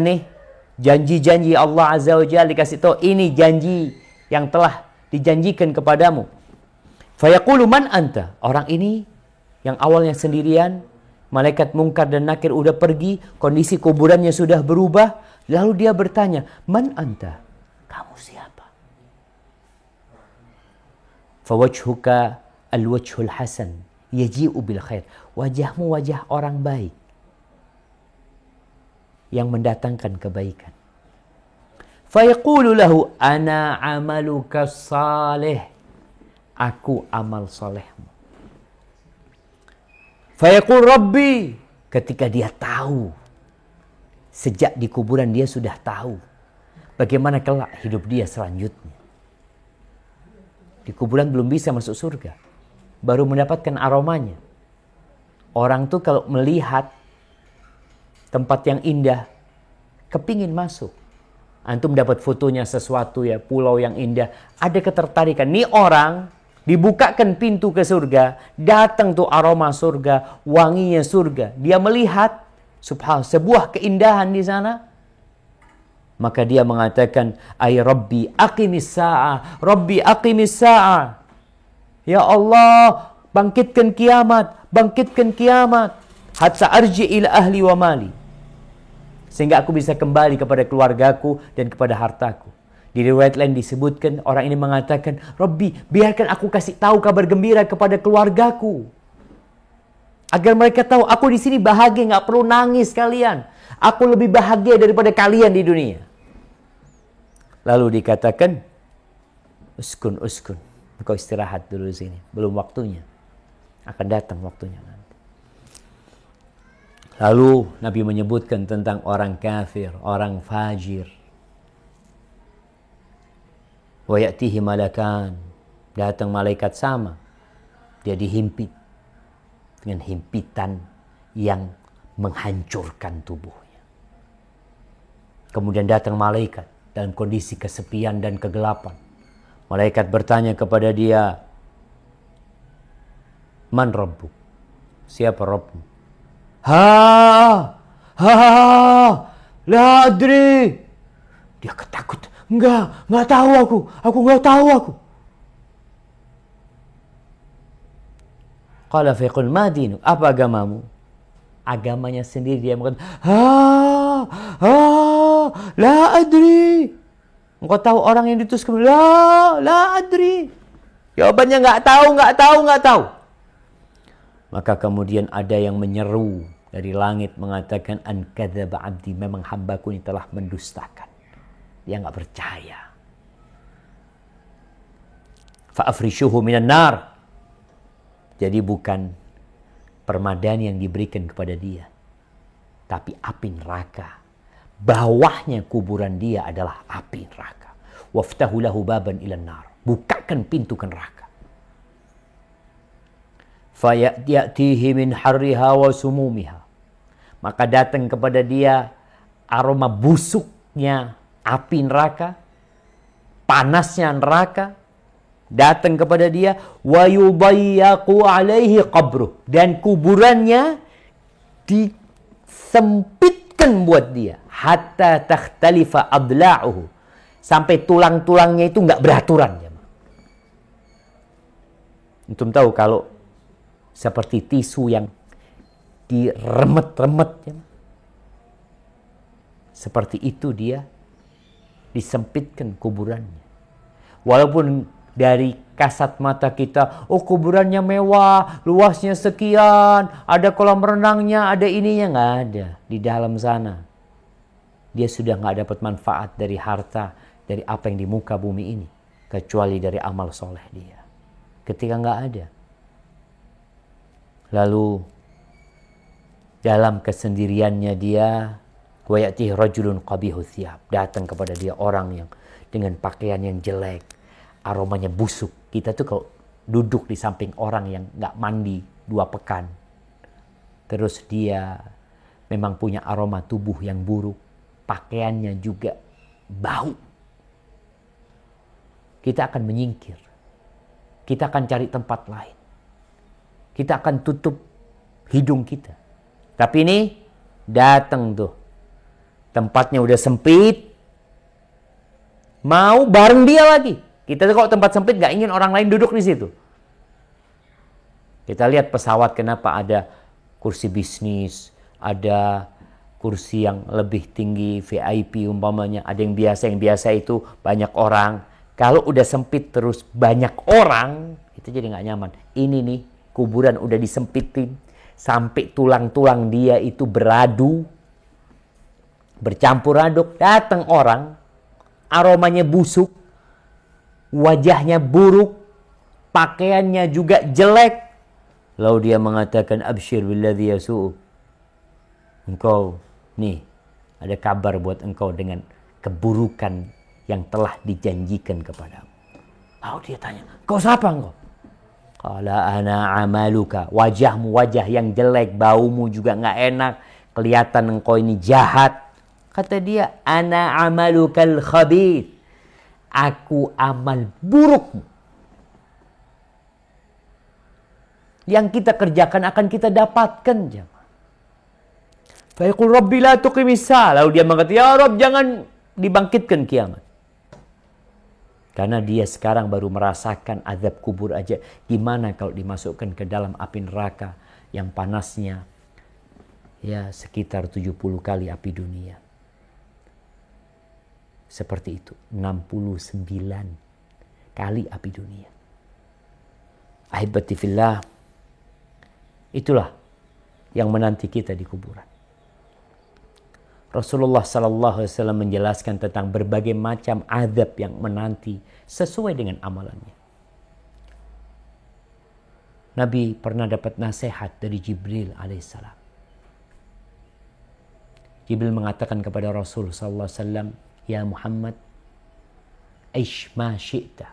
janji-janji Allah Azza wa Jalla, dikasih tahu ini janji yang telah dijanjikan kepadamu. Fayaqulu man anta? Orang ini yang awalnya sendirian, malaikat Munkar dan Nakir udah pergi, kondisi kuburannya sudah berubah, lalu dia bertanya, man anta? Kamu siapa? Fawajhuka al-wajhul hasan yaji'u bil khair. Wajahmu wajah orang baik yang mendatangkan kebaikan. Fayaqulu lahu ana amaluka salih. Aku amal solehmu. Fayaqul Rabbi. Ketika dia tahu. Sejak di kuburan dia sudah tahu. Bagaimana kelak hidup dia selanjutnya. Di kuburan belum bisa masuk surga. Baru mendapatkan aromanya. Orang tuh kalau melihat tempat yang indah, kepingin masuk. Antum dapat fotonya sesuatu ya, pulau yang indah. Ada ketertarikan. Nih orang dibukakan pintu ke surga. Datang tuh aroma surga, wanginya surga. Dia melihat subhanallah sebuah keindahan di sana. Maka dia mengatakan, ay Rabbi aqimis sa'ah. Rabbi aqimis sa'ah. Ya Allah, bangkitkan kiamat. Bangkitkan kiamat. Hatta arji ila ahli wa mali. Sehingga aku bisa kembali kepada keluargaku dan kepada hartaku. Di riwayat lain disebutkan orang ini mengatakan, Rabbi, biarkan aku kasih tahu kabar gembira kepada keluargaku. Agar mereka tahu aku di sini bahagia, nggak perlu nangis kalian. Aku lebih bahagia daripada kalian di dunia. Lalu dikatakan, uskun. Engkau istirahat dulu di sini. Belum waktunya. Akan datang waktunya nanti. Lalu Nabi menyebutkan tentang orang kafir, orang fajir. Wa ya'tihi malakan. Datang malaikat sama. Dia dihimpit dengan himpitan yang menghancurkan tubuhnya. Kemudian datang malaikat dalam kondisi kesepian dan kegelapan. Malaikat bertanya kepada dia, Man Rabbuk? Siapa Rabbmu? La adri. Dia ketakut. Enggak tahu aku. Aku enggak tahu aku. Qala faqul ma dinuk? Apa agamamu? Agamanya sendiri dia mengatakan, la adri. Engkau tahu orang yang diutus kemana? La adri. Jawabannya enggak tahu. Maka kemudian ada yang menyeru dari langit mengatakan, an kadzaba abdi, memang hambaku ini telah mendustakan. Dia enggak percaya. Fa afrishuhu minan nar. Jadi bukan permadani yang diberikan kepada dia, tapi api neraka. Bawahnya kuburan dia adalah api neraka. Waftahu lahu baban ilan nar. Bukakan pintu ke neraka. Fayatihi min harriha wa sumumiha. Maka datang kepada dia aroma busuknya api neraka, panasnya neraka. Datang kepada dia, wa yudayyaqu alaihi qabruh, dan kuburannya disempitkan buat dia, hatta takhtalifa adla'uhu, sampai tulang-tulangnya itu enggak beraturan. Antum tahu kalau seperti tisu yang diremet-remet, seperti itu dia disempitkan kuburannya. Walaupun dari kasat mata kita, oh kuburannya mewah, luasnya sekian, ada kolam renangnya, ada ininya, nggak ada. Di dalam sana dia sudah nggak dapat manfaat dari harta, dari apa yang di muka bumi ini, kecuali dari amal soleh dia. Ketika nggak ada, lalu dalam kesendiriannya dia, wa ya'tihi rajulun qabihu thiyab, datang kepada dia orang yang dengan pakaian yang jelek, aromanya busuk. Kita tuh kalau duduk di samping orang yang nggak mandi 2 pekan, terus dia memang punya aroma tubuh yang buruk, pakaiannya juga bau, kita akan menyingkir, kita akan cari tempat lain, kita akan tutup hidung kita. Tapi ini datang tuh, tempatnya udah sempit, mau bareng dia lagi. Kita tuh kalau tempat sempit gak ingin orang lain duduk di situ. Kita lihat pesawat, kenapa ada kursi bisnis, ada kursi yang lebih tinggi, VIP umpamanya, ada yang biasa itu banyak orang. Kalau udah sempit terus banyak orang, itu jadi gak nyaman. Ini nih, kuburan udah disempitin, sampai tulang-tulang dia itu beradu, bercampur aduk, datang orang, aromanya busuk, wajahnya buruk, pakaiannya juga jelek. Lalu dia mengatakan, absyir billadhi yasu'u. Engkau, nih, ada kabar buat engkau dengan keburukan yang telah dijanjikan kepadamu. Lalu dia tanya, kau siapa engkau? Qala ana amaluka. Wajahmu wajah yang jelek, baumu juga gak enak, kelihatan engkau ini jahat. Kata dia, ana amalukal khabith. Aku amal burukmu. Yang kita kerjakan akan kita dapatkan. Fayaqul Rabbi la tuqimis sa'a. Lalu dia mengatakan, ya Rabb, jangan dibangkitkan kiamat. Karena dia sekarang baru merasakan azab kubur aja. Gimana kalau dimasukkan ke dalam api neraka yang panasnya ya sekitar 70 kali api dunia. seperti itu. 69 kali api dunia. Ahibati fillah, itulah yang menanti kita di kuburan. Rasulullah SAW menjelaskan tentang berbagai macam azab yang menanti sesuai dengan amalannya. Nabi pernah dapat nasihat dari Jibril alaihissalam. Jibril mengatakan kepada Rasul SAW, "Ya Muhammad, aish ma syi'ta,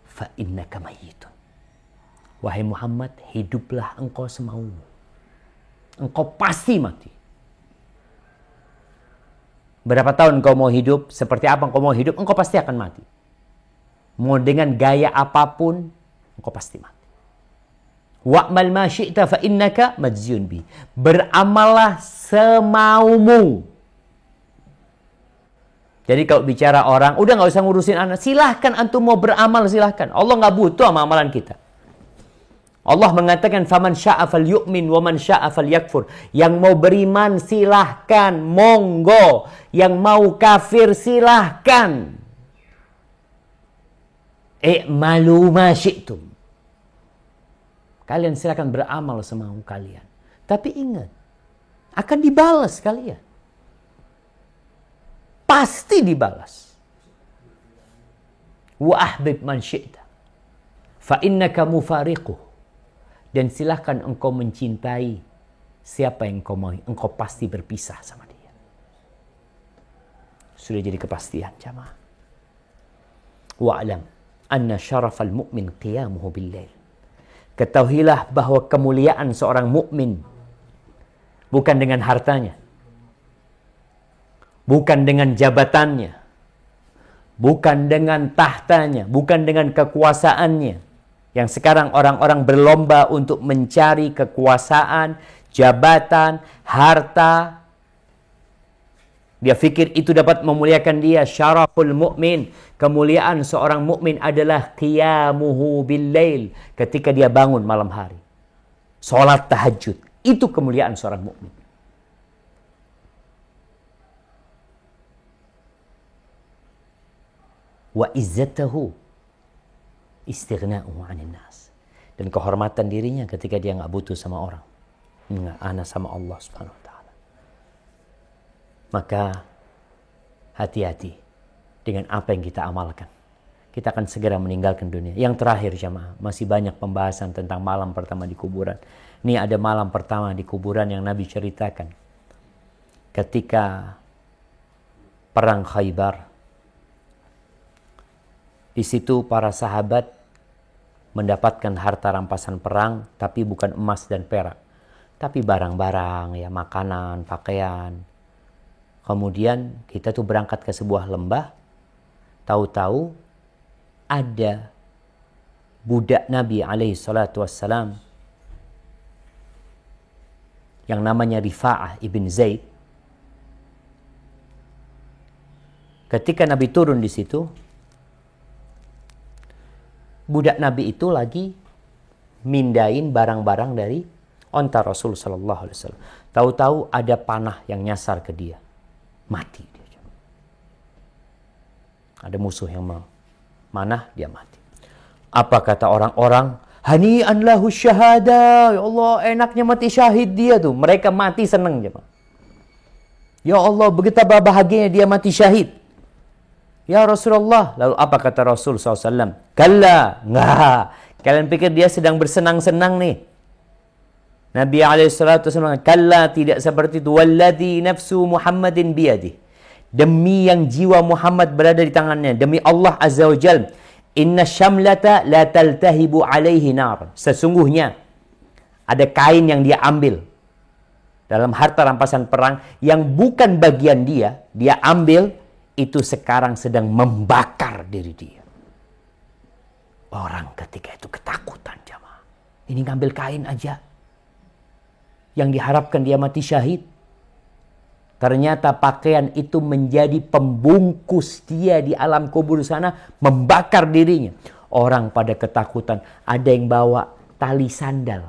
fa innaka mayyitun." Wahai Muhammad, hiduplah engkau semaumu. Engkau pasti mati. Berapa tahun engkau mau hidup, seperti apa engkau mau hidup, engkau pasti akan mati. Mau dengan gaya apapun, engkau pasti mati. Wa'mal ma syi'ta fa innaka majziyun bi. Beramallah semaumu. Jadi kalau bicara orang, udah gak usah ngurusin anak. Silahkan antum mau beramal, silahkan. Allah gak butuh sama amalan kita. Allah mengatakan faman syaa falyu'min wa man syaa falyakfur. Yang mau beriman silahkan, monggo. Yang mau kafir silahkan. I'malu ma syi'tum. Kalian silahkan beramal semau kalian. Tapi ingat, akan dibalas kalian. Pasti dibalas. Wa ahbib man syi'ta fa innaka mufariquh. Dan silahkan engkau mencintai siapa yang engkau mau. Engkau pasti berpisah sama dia. Sudah jadi kepastian jamaah. Wa'alam anna syarafal mu'min qiyamuhu bil-lail. Ketahuilah bahwa kemuliaan seorang mukmin bukan dengan hartanya, bukan dengan jabatannya, bukan dengan tahtanya, bukan dengan kekuasaannya. Yang sekarang orang-orang berlomba untuk mencari kekuasaan, jabatan, harta. Dia pikir itu dapat memuliakan dia. Syaraful mu'min. Kemuliaan seorang mukmin adalah qiyamuhu bil-lail. Ketika dia bangun malam hari. Salat tahajud. Itu kemuliaan seorang mukmin. Wa izzatahu istighna'uhu 'anil nas. Dan kehormatan dirinya ketika dia enggak butuh sama orang. Enggak, ana sama Allah Subhanahu wa taala. Maka hati-hati dengan apa yang kita amalkan. Kita akan segera meninggalkan dunia. Yang terakhir jamaah, masih banyak pembahasan tentang malam pertama di kuburan. Ini ada malam pertama di kuburan yang Nabi ceritakan. Ketika perang Khaybar, di situ para sahabat mendapatkan harta rampasan perang, tapi bukan emas dan perak, tapi barang-barang, ya, makanan, pakaian. Kemudian kita tuh berangkat ke sebuah lembah, tahu-tahu ada budak Nabi alaihi salatu wassalam yang namanya Rifa'ah ibn Zaid. Ketika Nabi turun di situ, budak Nabi itu lagi mindain barang-barang dari onta Rasul sallallahu alaihi wasallam. Tahu-tahu ada panah yang nyasar ke dia. Mati dia. Ada musuh yang memanah, dia mati. Apa kata orang-orang? Hani'an lahu syahada. Ya Allah, enaknya mati syahid dia tuh. Mereka mati senang jemaah. Ya Allah, betapa bahagianya dia mati syahid. Ya Rasulullah, lalu apa kata Rasul SAW? Kalla, enggak. Kalian pikir dia sedang bersenang-senang nih? Nabi SAW, kalla, tidak seperti itu. Walladhi nafsu Muhammadin biyadih. Demi yang jiwa Muhammad berada di tangannya. Demi Allah Azza wa Jal. Inna syamlata la taltahibu alaihi nar. Sesungguhnya ada kain yang dia ambil dalam harta rampasan perang yang bukan bagian dia. Dia ambil, itu sekarang sedang membakar diri dia. Orang ketika itu ketakutan jamaah. Ini ngambil kain aja. Yang diharapkan dia mati syahid. Ternyata pakaian itu menjadi pembungkus dia di alam kubur sana. Membakar dirinya. Orang pada ketakutan. Ada yang bawa tali sandal.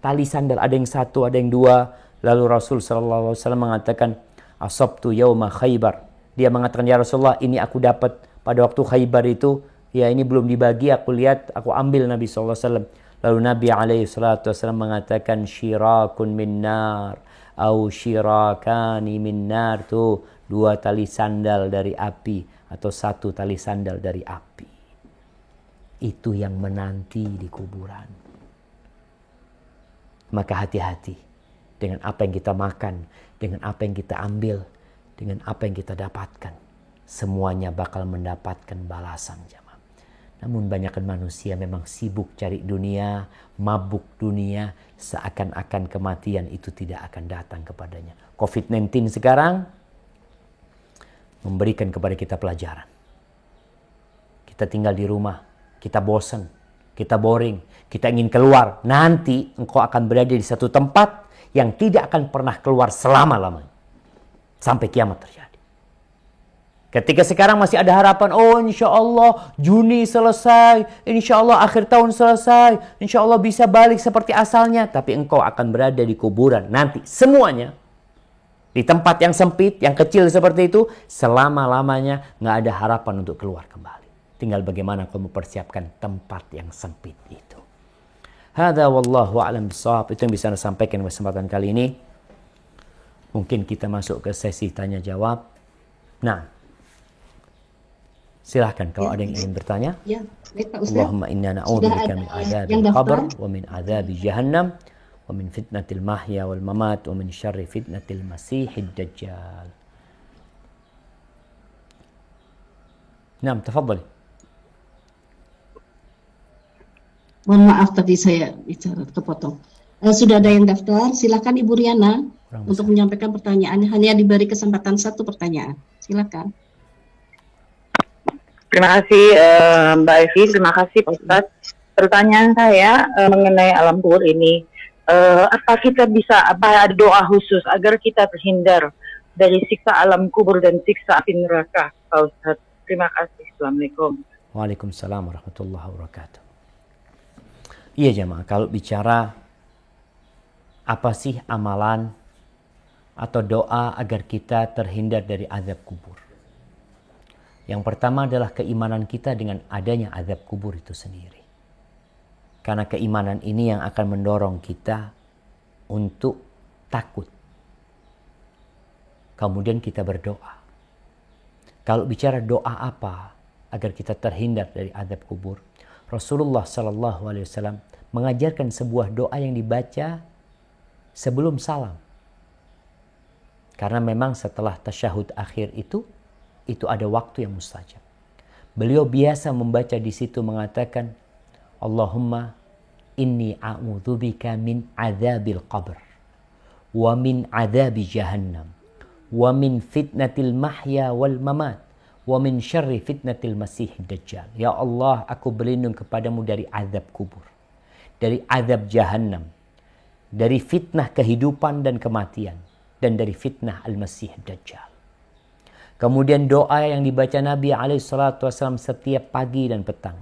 Tali sandal ada yang satu, ada yang dua. Lalu Rasul SAW mengatakan, asabtu yawma Khaybar Dia mengatakan, ya Rasulullah, ini aku dapat pada waktu Khaybar itu, ya ini belum dibagi, aku lihat, aku ambil Nabi SAW. Lalu Nabi SAW mengatakan, syirakun min nar, au syirakani min nar, tuh 2 tali sandal dari api, atau 1 tali sandal dari api. Itu yang menanti di kuburan. Maka hati-hati dengan apa yang kita makan, dengan apa yang kita ambil, dengan apa yang kita dapatkan. Semuanya bakal mendapatkan balasan, jemaah. Namun banyakkan manusia memang sibuk cari dunia, mabuk dunia, seakan-akan kematian itu tidak akan datang kepadanya. COVID-19 sekarang memberikan kepada kita pelajaran. Kita tinggal di rumah, kita bosan, kita boring, kita ingin keluar. Nanti engkau akan berada di satu tempat yang tidak akan pernah keluar selama-lamanya. Sampai kiamat terjadi. Ketika sekarang masih ada harapan, oh insya Allah Juni selesai, insya Allah akhir tahun selesai, insya Allah bisa balik seperti asalnya. Tapi engkau akan berada di kuburan nanti semuanya. Di tempat yang sempit, yang kecil seperti itu, selama-lamanya nggak ada harapan untuk keluar kembali. Tinggal bagaimana kau mempersiapkan tempat yang sempit itu. Hadza wallahu a'lam bishawab. Itu yang bisa saya sampaikan kesempatan kali ini. Mungkin kita masuk ke sesi tanya jawab. Nah, silahkan kalau ada yang ingin bertanya. Ya, baik Pak Ustaz. Allahumma inna na'udzubika min adzabil qabr wa min adzabi jahannam wa min fitnatil mahya wal mamat wa min syarri fitnatil masihid dajjal. Naam, tafadhali. Mohon maaf tadi saya bicara kepotong. Sudah ada yang daftar, silakan Ibu Riana untuk menyampaikan pertanyaannya. Hanya diberi kesempatan 1 pertanyaan. Silakan. Terima kasih Mbak Evi, terima kasih Pak Ustadz. Pertanyaan saya mengenai alam kubur ini, apa ada doa khusus agar kita terhindar dari siksa alam kubur dan siksa api neraka, Pak Ustadz? Terima kasih. Assalamualaikum. Waalaikumsalam warahmatullahi wabarakatuh. Iya jemaah, kalau bicara apa sih amalan atau doa agar kita terhindar dari azab kubur? Yang pertama adalah keimanan kita dengan adanya azab kubur itu sendiri. Karena keimanan ini yang akan mendorong kita untuk takut. Kemudian kita berdoa. Kalau bicara doa apa agar kita terhindar dari azab kubur? Rasulullah SAW mengajarkan sebuah doa yang dibaca sebelum salam. Karena memang setelah tasyahud akhir itu ada waktu yang mustajab. Beliau biasa membaca di situ mengatakan, Allahumma inni a'udzubika min adzabil qabr wa min adzabi jahannam wa min fitnatil mahya wal mamat wa min syarri fitnatil masih dajjal. Ya Allah, aku berlindung kepadamu dari azab kubur, dari azab jahannam, dari fitnah kehidupan dan kematian, dan dari fitnah al-masih dajjal. Kemudian doa yang dibaca Nabi SAW setiap pagi dan petang.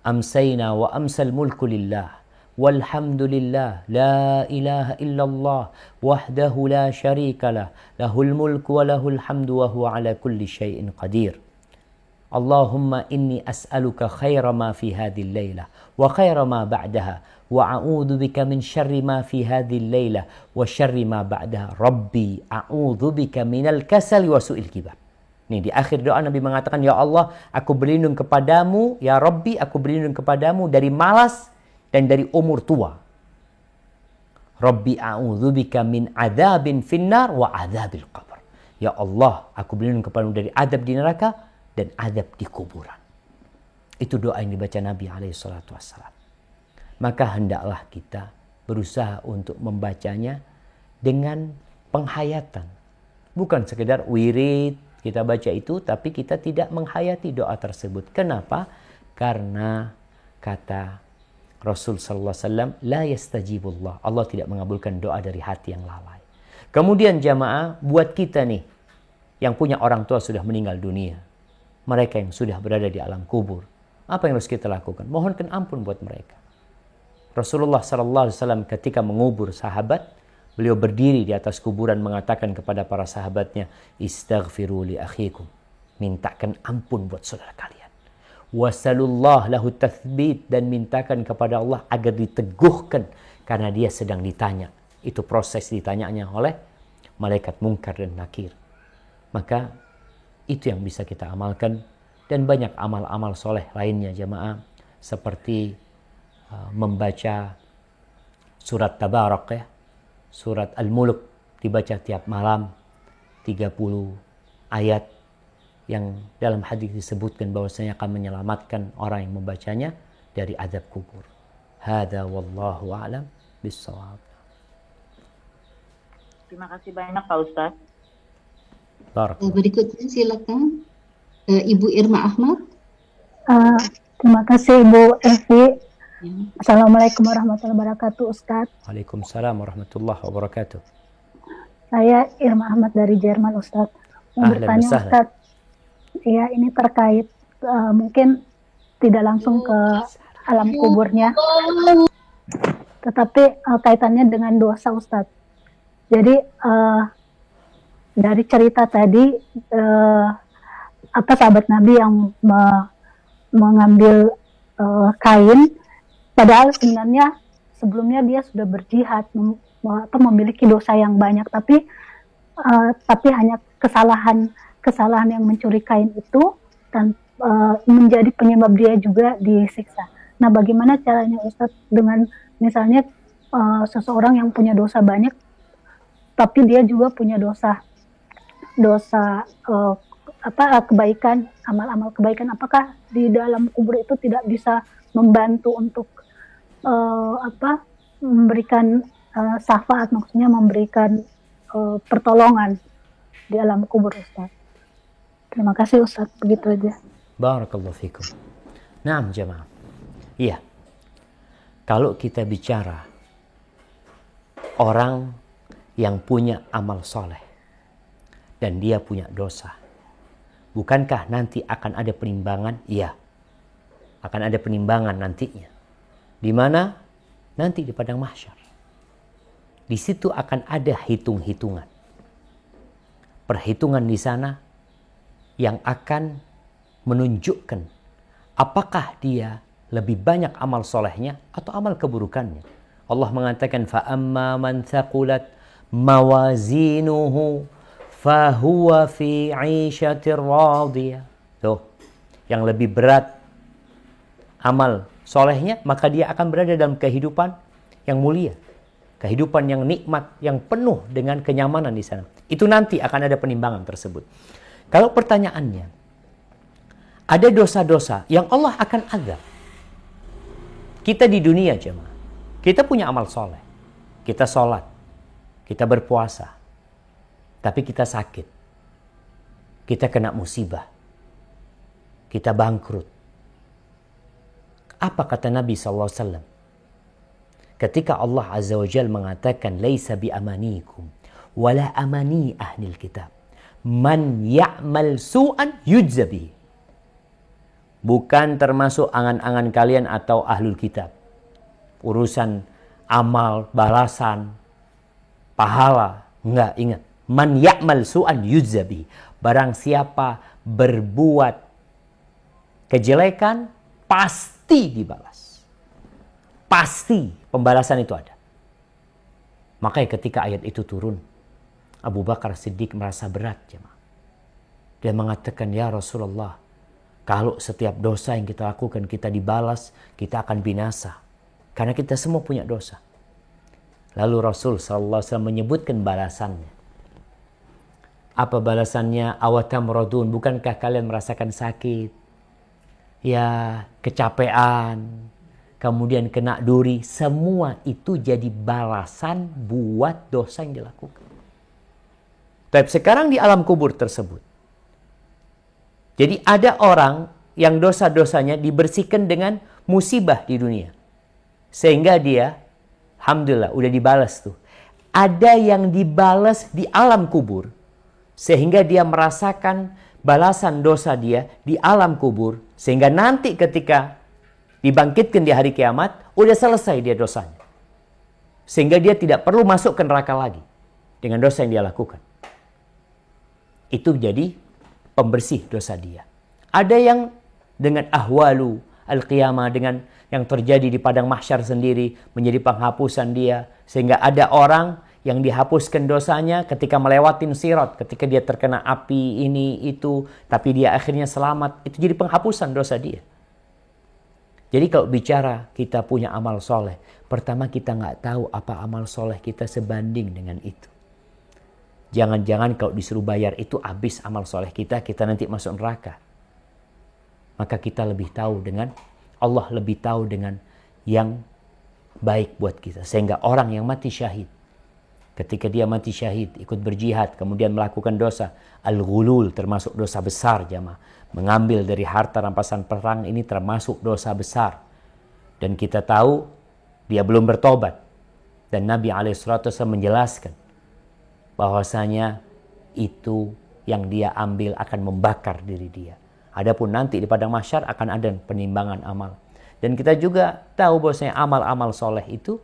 Amsayna wa amsal mulku lillah, walhamdulillah, la ilaha illallah, wahdahu la syarika lah, lahul mulku wa lahul hamdu wa huwa ala kulli syai'in qadir. Allahumma inni as'aluka khaira ma fi hadhihi al-lailah wa khaira ma ba'daha wa a'udzu bika min syarri ma fi hadhihi al-lailah wa syarri ma ba'daha. Rabbi a'udzu bika minal kasali wa su'il kibar. Nih di akhir doa Nabi mengatakan, ya Allah, aku berlindung kepadamu, ya Rabbi, aku berlindung kepadamu dari malas dan dari umur tua. Rabbi a'udzu bika min adzabin finnar wa adzabil qabr. Ya Allah, aku berlindung kepadamu dari azab di neraka dan azab di kuburan. Itu doa yang dibaca Nabi SAW. Maka hendaklah kita berusaha untuk membacanya dengan penghayatan. Bukan sekedar wirid, kita baca itu, tapi kita tidak menghayati doa tersebut. Kenapa? Karena kata Rasul SAW, la yastajibullah. Allah tidak mengabulkan doa dari hati yang lalai. Kemudian jamaah, buat kita nih, yang punya orang tua sudah meninggal dunia, mereka yang sudah berada di alam kubur, apa yang harus kita lakukan? Mohonkan ampun buat mereka. Rasulullah SAW ketika mengubur sahabat, Beliau berdiri di atas kuburan mengatakan kepada para sahabatnya, "Istaghfiru li akhikum." Mintakan ampun buat saudara kalian. Wasalullah lahu tathbit, dan mintakan kepada Allah agar diteguhkan karena dia sedang ditanya. Itu proses ditanyanya oleh malaikat Munkar dan Nakir. Maka itu yang bisa kita amalkan, dan banyak amal-amal soleh lainnya jamaah, seperti membaca surat Tabarak ya, surat Al-Mulk dibaca tiap malam 30 ayat yang dalam hadis disebutkan bahwasanya akan menyelamatkan orang yang membacanya dari azab kubur. Hada wallahu a'lam bissawab. Terima kasih banyak Pak Ustaz. Berikutnya silakan Ibu Irma Ahmad. Terima kasih Ibu Evi. Assalamualaikum warahmatullahi wabarakatuh Ustaz. Waalaikumsalam warahmatullahi wabarakatuh. Saya Irma Ahmad dari Jerman Ustaz. Mau bertanya Ustaz. Ya, ini terkait mungkin tidak langsung ke alam kuburnya, tetapi kaitannya dengan dosa Ustaz. Jadi dari cerita tadi sahabat Nabi yang mengambil kain, padahal sebenarnya sebelumnya dia sudah berjihad atau memiliki dosa yang banyak, tapi hanya kesalahan yang mencuri kain itu dan menjadi penyebab dia juga disiksa. Nah, bagaimana caranya Ustadz dengan misalnya seseorang yang punya dosa banyak, tapi dia juga punya dosa kebaikan, amal-amal kebaikan, apakah di dalam kubur itu tidak bisa membantu untuk memberikan syafaat, maksudnya memberikan pertolongan di alam kubur Ustaz. Terima kasih Ustaz, begitu aja. Barakallahu fikum. Naam jemaah. Iya. Kalau kita bicara orang yang punya amal soleh dan dia punya dosa, bukankah nanti akan ada penimbangan? Iya. Akan ada penimbangan nantinya. Di mana? Nanti di padang mahsyar. Di situ akan ada hitung-hitungan. Perhitungan di sana yang akan menunjukkan apakah dia lebih banyak amal solehnya atau amal keburukannya. Allah mengatakan, فَأَمَّا مَنْ ثَقُلَتْ مَوَازِينُهُ فَهُوَ فِي عِيشَةٍ رَاضِيَةٍ. Tuh, yang lebih berat amal solehnya, maka dia akan berada dalam kehidupan yang mulia. Kehidupan yang nikmat, yang penuh dengan kenyamanan di sana. Itu nanti akan ada penimbangan tersebut. Kalau pertanyaannya, ada dosa-dosa yang Allah akan azab. Kita di dunia jemaah, kita punya amal soleh. Kita sholat, kita berpuasa. Tapi kita sakit. Kita kena musibah. Kita bangkrut. Apa kata Nabi SAW? Ketika Allah Azza wa Jal mengatakan, Laisa bi amanikum, wala amani ahlil kitab. Man ya'mal su'an yujzabi. Bukan termasuk angan-angan kalian atau ahlul kitab. Urusan amal, balasan, pahala. Enggak, ingat. Man ya'mal su'an yujzabi. Barang siapa berbuat kejelekan, pasti dibalas. Pasti pembalasan itu ada. Makanya ketika ayat itu turun, Abu Bakar Siddiq merasa berat. Dia mengatakan, ya Rasulullah, kalau setiap dosa yang kita lakukan kita dibalas, kita akan binasa. Karena kita semua punya dosa. Lalu Rasul SAW menyebutkan balasannya. Apa balasannya? Awatamradun, bukankah kalian merasakan sakit? Ya, kecapean, kemudian kena duri. Semua itu jadi balasan buat dosa yang dilakukan. Tapi sekarang di alam kubur tersebut, jadi ada orang yang dosa-dosanya dibersihkan dengan musibah di dunia. Sehingga dia, alhamdulillah, udah dibalas tuh. Ada yang dibalas di alam kubur. Sehingga dia merasakan balasan dosa dia di alam kubur. Sehingga nanti ketika dibangkitkan di hari kiamat, udah selesai dia dosanya. Sehingga dia tidak perlu masuk ke neraka lagi dengan dosa yang dia lakukan. Itu jadi pembersih dosa dia. Ada yang dengan ahwalu al-qiyamah, dengan yang terjadi di padang mahsyar sendiri, menjadi penghapusan dia. Sehingga ada orang yang dihapuskan dosanya ketika melewatin sirat, ketika dia terkena api ini itu, tapi dia akhirnya selamat. Itu jadi penghapusan dosa dia. Jadi kalau bicara kita punya amal soleh, pertama kita nggak tahu apa amal soleh kita sebanding dengan itu. Jangan-jangan kalau disuruh bayar itu habis amal soleh kita nanti masuk neraka. Maka kita lebih tahu dengan, Allah lebih tahu dengan yang baik buat kita. Sehingga orang yang mati syahid, ketika dia mati syahid, ikut berjihad, kemudian melakukan dosa, al-ghulul termasuk dosa besar jamaah. Mengambil dari harta rampasan perang ini termasuk dosa besar. Dan kita tahu dia belum bertobat. Dan Nabi SAW menjelaskan bahwasanya itu yang dia ambil akan membakar diri dia. Adapun nanti di padang mahsyar akan ada penimbangan amal. Dan kita juga tahu bahwasanya amal-amal soleh itu,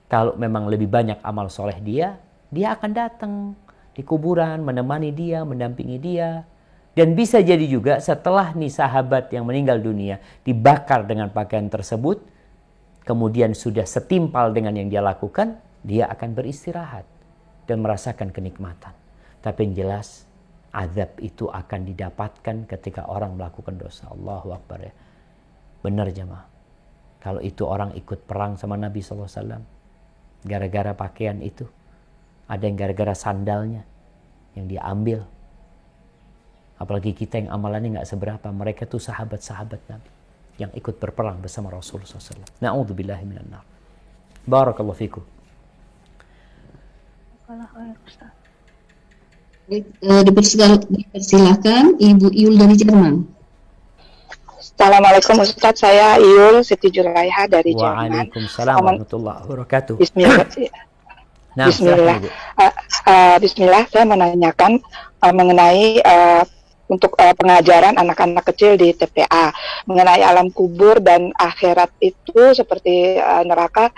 kalau memang lebih banyak amal soleh dia akan datang di kuburan, menemani dia, mendampingi dia. Dan bisa jadi juga setelah nih sahabat yang meninggal dunia dibakar dengan pakaian tersebut, kemudian sudah setimpal dengan yang dia lakukan, dia akan beristirahat dan merasakan kenikmatan. Tapi yang jelas, azab itu akan didapatkan ketika orang melakukan dosa. Allahu Akbar ya. Benar jemaah. Kalau itu orang ikut perang sama Nabi SAW, gara-gara pakaian itu, ada yang gara-gara sandalnya yang dia ambil. Apalagi kita yang amalannya nggak seberapa, mereka tuh sahabat-sahabat Nabi yang ikut berperang bersama Rasulullah SAW. Na'udzubillahi minan nar. Barakallahu fikum. Dipersilahkan Ibu Iul dari Jerman. Assalamualaikum Ustaz, saya Iul Siti Julaiha dari Jerman. Waalaikumsalam warahmatullahi wabarakatuh. Bismillah. Nah, Bismillah, saya menanyakan mengenai untuk pengajaran anak-anak kecil di TPA mengenai alam kubur dan akhirat itu seperti neraka,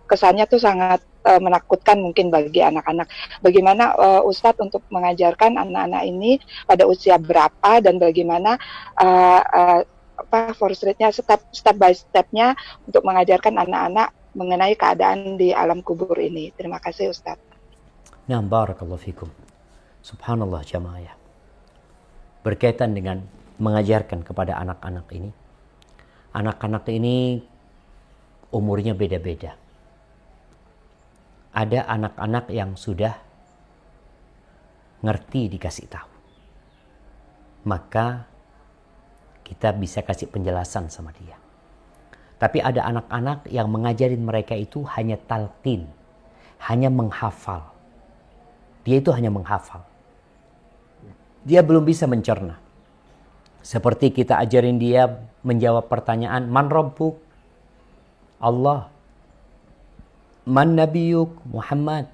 kesannya tuh sangat menakutkan mungkin bagi anak-anak. Bagaimana Ustadz untuk mengajarkan anak-anak ini pada usia berapa dan bagaimana forestnya step by stepnya untuk mengajarkan anak-anak mengenai keadaan di alam kubur ini. Terima kasih Ustadz. Nah, barakallahu fikum. Subhanallah jamaah. Berkaitan dengan mengajarkan kepada anak-anak ini. Anak-anak ini umurnya beda-beda. Ada anak-anak yang sudah ngerti dikasih tahu. Maka kita bisa kasih penjelasan sama dia. Tapi ada anak-anak yang mengajarin mereka itu hanya talqin, hanya menghafal. Dia itu hanya menghafal. Dia belum bisa mencerna. Seperti kita ajarin dia menjawab pertanyaan, Man Rabbuk? Allah. Man Nabiyuk? Muhammad.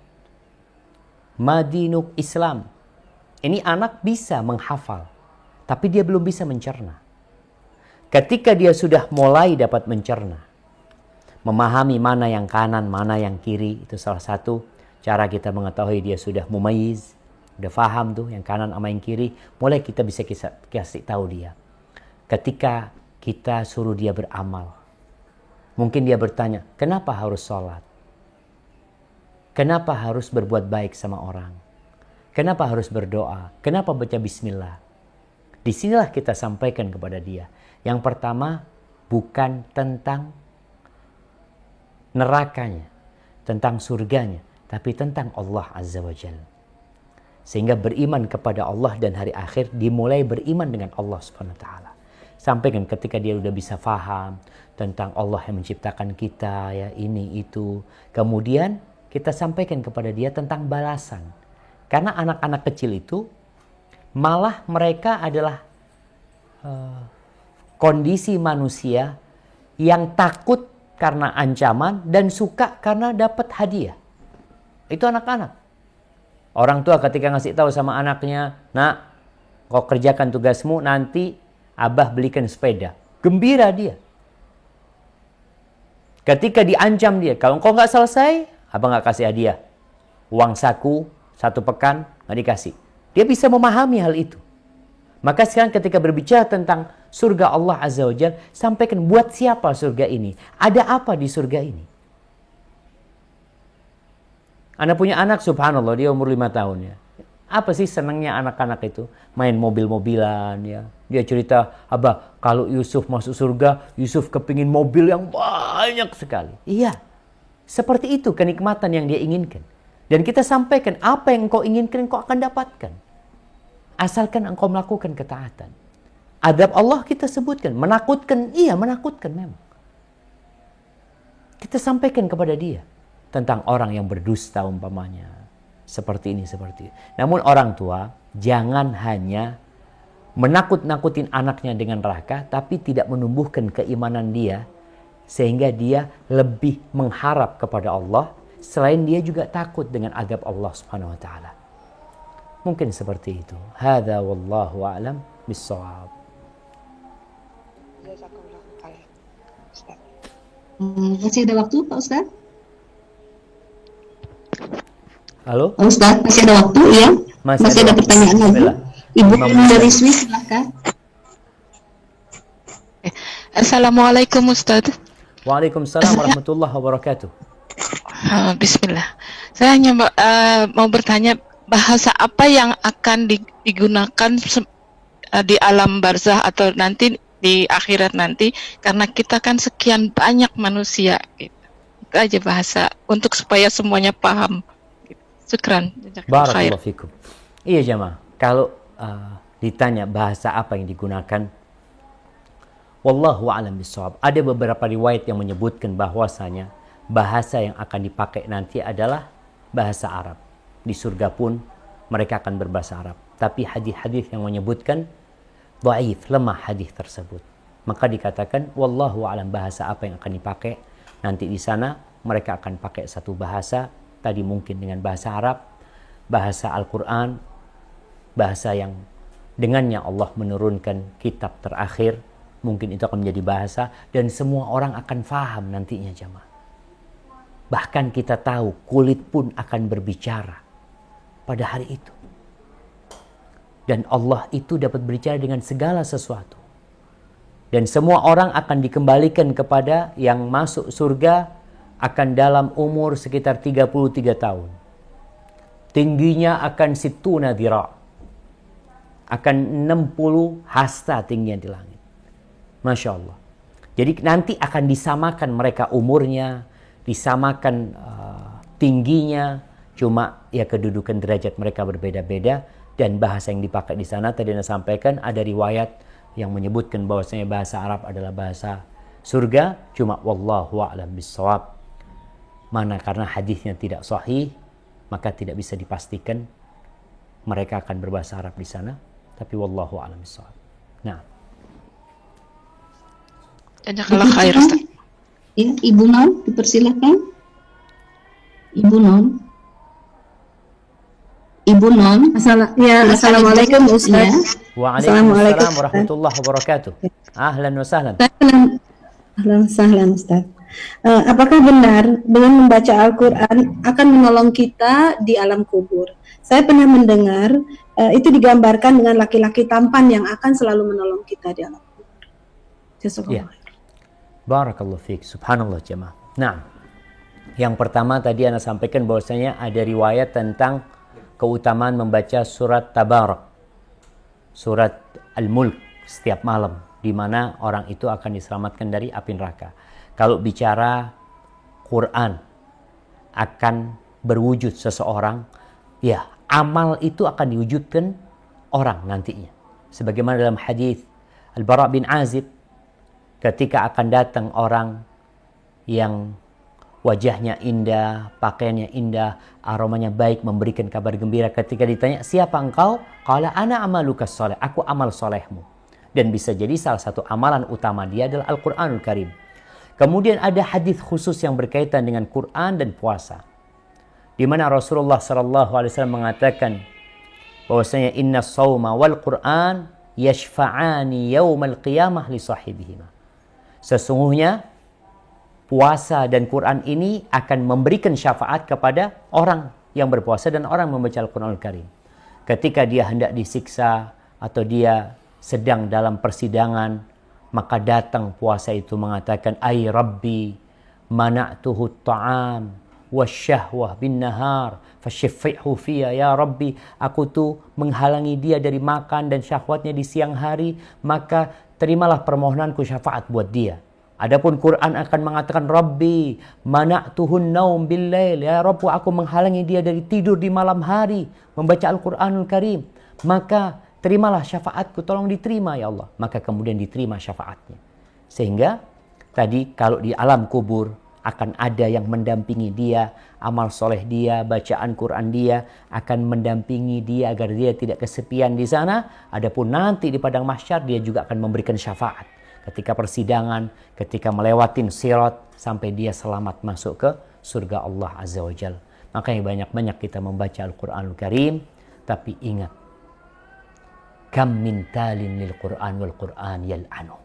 Ma Dinuk? Islam. Ini anak bisa menghafal, tapi dia belum bisa mencerna. Ketika dia sudah mulai dapat mencerna, memahami mana yang kanan, mana yang kiri, itu salah satu cara kita mengetahui dia sudah mumayyiz. Udah paham tuh yang kanan sama yang kiri, mulai kita bisa kasih tahu dia. Ketika kita suruh dia beramal, mungkin dia bertanya, kenapa harus sholat? Kenapa harus berbuat baik sama orang? Kenapa harus berdoa? Kenapa baca bismillah? Disinilah kita sampaikan kepada dia. Yang pertama, bukan tentang nerakanya, tentang surganya, tapi tentang Allah Azza wa Jalla. Sehingga beriman kepada Allah dan hari akhir dimulai beriman dengan Allah Subhanahu wa taala. Sampaikan ketika dia udah bisa faham tentang Allah yang menciptakan kita, ya ini itu. Kemudian kita sampaikan kepada dia tentang balasan. Karena anak-anak kecil itu malah mereka adalah kondisi manusia yang takut karena ancaman dan suka karena dapat hadiah. Itu anak-anak. Orang tua ketika ngasih tahu sama anaknya, nak, kau kerjakan tugasmu, nanti abah belikan sepeda. Gembira dia. Ketika diancam dia, kalau engkau nggak selesai, abang nggak kasih hadiah. Uang saku 1 pekan nggak dikasih. Dia bisa memahami hal itu. Maka sekarang ketika berbicara tentang surga Allah Azza wa Jalla, sampaikan buat siapa surga ini? Ada apa di surga ini? Anda punya anak, subhanallah, dia umur 5 tahun ya. Apa sih senangnya anak-anak itu? Main mobil-mobilan ya. Dia cerita, Abah, kalau Yusuf masuk surga, Yusuf kepingin mobil yang banyak sekali. Iya, seperti itu kenikmatan yang dia inginkan. Dan kita sampaikan, apa yang engkau inginkan, engkau akan dapatkan. Asalkan engkau melakukan ketaatan. Adab Allah kita sebutkan, menakutkan, iya menakutkan memang. Kita sampaikan kepada dia tentang orang yang berdusta umpamanya. Seperti ini, seperti itu. Namun orang tua jangan hanya menakut-nakutin anaknya dengan neraka, tapi tidak menumbuhkan keimanan dia, sehingga dia lebih mengharap kepada Allah, selain dia juga takut dengan azab Allah Subhanahu wa taala. Mungkin seperti itu. Hadza wallahu a'lam bis-shawab. Masih ada waktu Pak Ustaz? Halo? Pak Ustaz, masih ada waktu ya? Masih ada pertanyaan lagi. Ibu dari Swiss, silakan. Assalamualaikum Ustaz. Waalaikumsalam warahmatullahi wabarakatuh. Bismillah. Saya hanya mau bertanya, bahasa apa yang akan digunakan di alam barzah atau nanti di akhirat nanti, karena kita kan sekian banyak manusia gitu. Itu aja bahasa untuk supaya semuanya paham. Syukran. Barakallahu fikum. Iya jemaah, kalau ditanya bahasa apa yang digunakan, wallahu a'lam bishawab. Ada beberapa riwayat yang menyebutkan bahwasanya bahasa yang akan dipakai nanti adalah bahasa Arab. Di surga pun mereka akan berbahasa Arab. Tapi hadis-hadis yang menyebutkan dhaif, lemah hadis tersebut. Maka dikatakan wallahu a'lam bahasa apa yang akan dipakai nanti di sana. Mereka akan pakai satu bahasa, tadi mungkin dengan bahasa Arab, bahasa Al-Quran, bahasa yang dengannya Allah menurunkan kitab terakhir. Mungkin itu akan menjadi bahasa dan semua orang akan faham nantinya jamaah. Bahkan kita tahu kulit pun akan berbicara pada hari itu. Dan Allah itu dapat berbicara dengan segala sesuatu. Dan semua orang akan dikembalikan kepada yang masuk surga akan dalam umur sekitar 33 tahun. Tingginya akan situna dhira'. Akan 60 hasta tingginya di langit. Masya Allah. Jadi nanti akan disamakan mereka umurnya, disamakan tingginya, cuma ya kedudukan derajat mereka berbeda-beda, dan bahasa yang dipakai di sana tadi Anda sampaikan ada riwayat yang menyebutkan bahwasanya bahasa Arab adalah bahasa surga, cuma wallahu a'lam bis-shawab. Mana karena hadisnya tidak sahih, maka tidak bisa dipastikan mereka akan berbahasa Arab di sana, tapi wallahu a'lam bis-shawab. Nah, jazakallah khair Ustaz. Ya, Ibu Non, dipersilakan. Ibu Non. Assalamualaikum Ustaz. Waalaikumsalam warahmatullahi wabarakatuh. Ahlan wa sahlan. Ahlan wa sahlan Ustaz. Apakah benar dengan membaca Al-Quran akan menolong kita di alam kubur? Saya pernah mendengar itu digambarkan dengan laki-laki tampan yang akan selalu menolong kita di alam kubur. Jazakallah. Barakallahu fiik. Subhanallah jemaah. Nah, yang pertama tadi Anda sampaikan bahwasanya ada riwayat tentang keutamaan membaca surat Tabarak, surat Al-Mulk setiap malam, di mana orang itu akan diselamatkan dari api neraka. Kalau bicara Quran akan berwujud seseorang, ya amal itu akan diwujudkan orang nantinya. Sebagaimana dalam hadis Al-Bara' bin Azib, ketika akan datang orang yang wajahnya indah, pakaiannya indah, aromanya baik, memberikan kabar gembira. Ketika ditanya, siapa engkau? Qala ana amalukas soleh, aku amal solehmu. Dan bisa jadi salah satu amalan utama dia adalah Al-Quranul Karim. Kemudian ada hadis khusus yang berkaitan dengan Quran dan puasa, di mana Rasulullah SAW mengatakan bahwasanya inna sawma wal Quran yashfa'ani yaumal qiyamah li sahibihima. Sesungguhnya puasa dan Quran ini akan memberikan syafaat kepada orang yang berpuasa dan orang membaca Al-Quranul Karim. Ketika dia hendak disiksa atau dia sedang dalam persidangan, maka datang puasa itu mengatakan, Ay Rabbi, mana'tuhu ta'am wasyahwah bin nahar fasyaffi'hu fiyya ya Rabbi, aku tuh menghalangi dia dari makan dan syahwatnya di siang hari, maka terimalah permohonanku syafaat buat dia. Adapun Quran akan mengatakan, Rabbi mana'tuhun naum bil lail, ya Rabbu, aku menghalangi dia dari tidur di malam hari membaca Al-Quranul Karim, maka terimalah syafaatku, tolong diterima ya Allah. Maka kemudian diterima syafaatnya. Sehingga tadi kalau di alam kubur akan ada yang mendampingi dia, amal soleh dia, bacaan Quran dia akan mendampingi dia agar dia tidak kesepian di sana. Adapun nanti di padang mahsyar dia juga akan memberikan syafaat ketika persidangan, ketika melewatin sirat sampai dia selamat masuk ke surga Allah Azza wa Jalla. Makanya banyak-banyak kita membaca Al-Quranul Karim, tapi ingat, kam min talin lil Quran wal Quran yal'anu.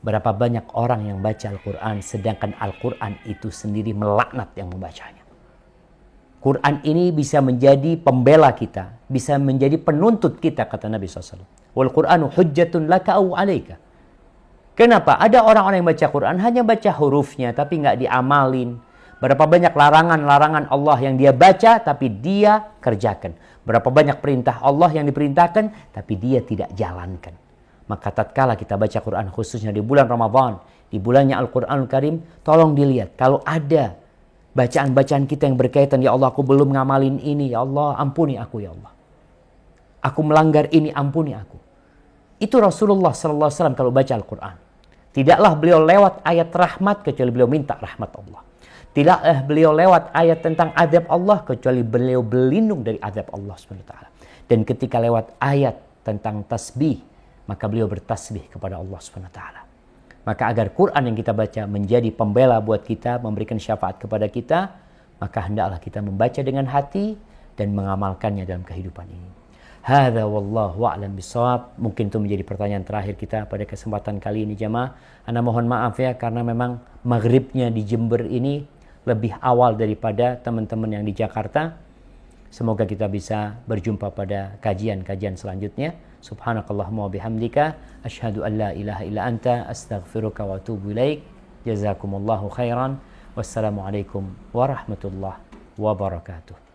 Berapa banyak orang yang baca Al-Quran sedangkan Al-Quran itu sendiri melaknat yang membacanya. Quran ini bisa menjadi pembela kita, bisa menjadi penuntut kita, kata Nabi SAW. Wal Quranu hujjatun laka au alaika. Kenapa? Ada orang-orang yang baca Quran hanya baca hurufnya tapi nggak diamalin. Berapa banyak larangan-larangan Allah yang dia baca tapi dia kerjakan. Berapa banyak perintah Allah yang diperintahkan tapi dia tidak jalankan. Maka tatkala kita baca Quran khususnya di bulan Ramadan, di bulannya Al-Quranul Karim, tolong dilihat kalau ada bacaan-bacaan kita yang berkaitan, ya Allah aku belum ngamalin ini, ya Allah ampuni aku ya Allah. Aku melanggar ini, ampuni aku. Itu Rasulullah SAW kalau baca Al-Quran. Tidaklah beliau lewat ayat rahmat kecuali beliau minta rahmat Allah. Tidaklah beliau lewat ayat tentang azab Allah kecuali beliau berlindung dari azab Allah SWT. Dan ketika lewat ayat tentang tasbih, maka beliau bertasbih kepada Allah SWT. Maka agar Quran yang kita baca menjadi pembela buat kita, memberikan syafaat kepada kita, maka hendaklah kita membaca dengan hati dan mengamalkannya dalam kehidupan ini. Hadza wallahu a'lam bishawab. Mungkin itu menjadi pertanyaan terakhir kita pada kesempatan kali ini jemaah. Ana mohon maaf ya karena memang maghribnya di Jember ini lebih awal daripada teman-teman yang di Jakarta. Semoga kita bisa berjumpa pada kajian-kajian selanjutnya. Subhanakallahumma wa bihamdika asyhadu an la ilaha illa anta astaghfiruka wa atubu ilaik. Jazakumullahu khairan. Wassalamualaikum warahmatullahi wabarakatuh.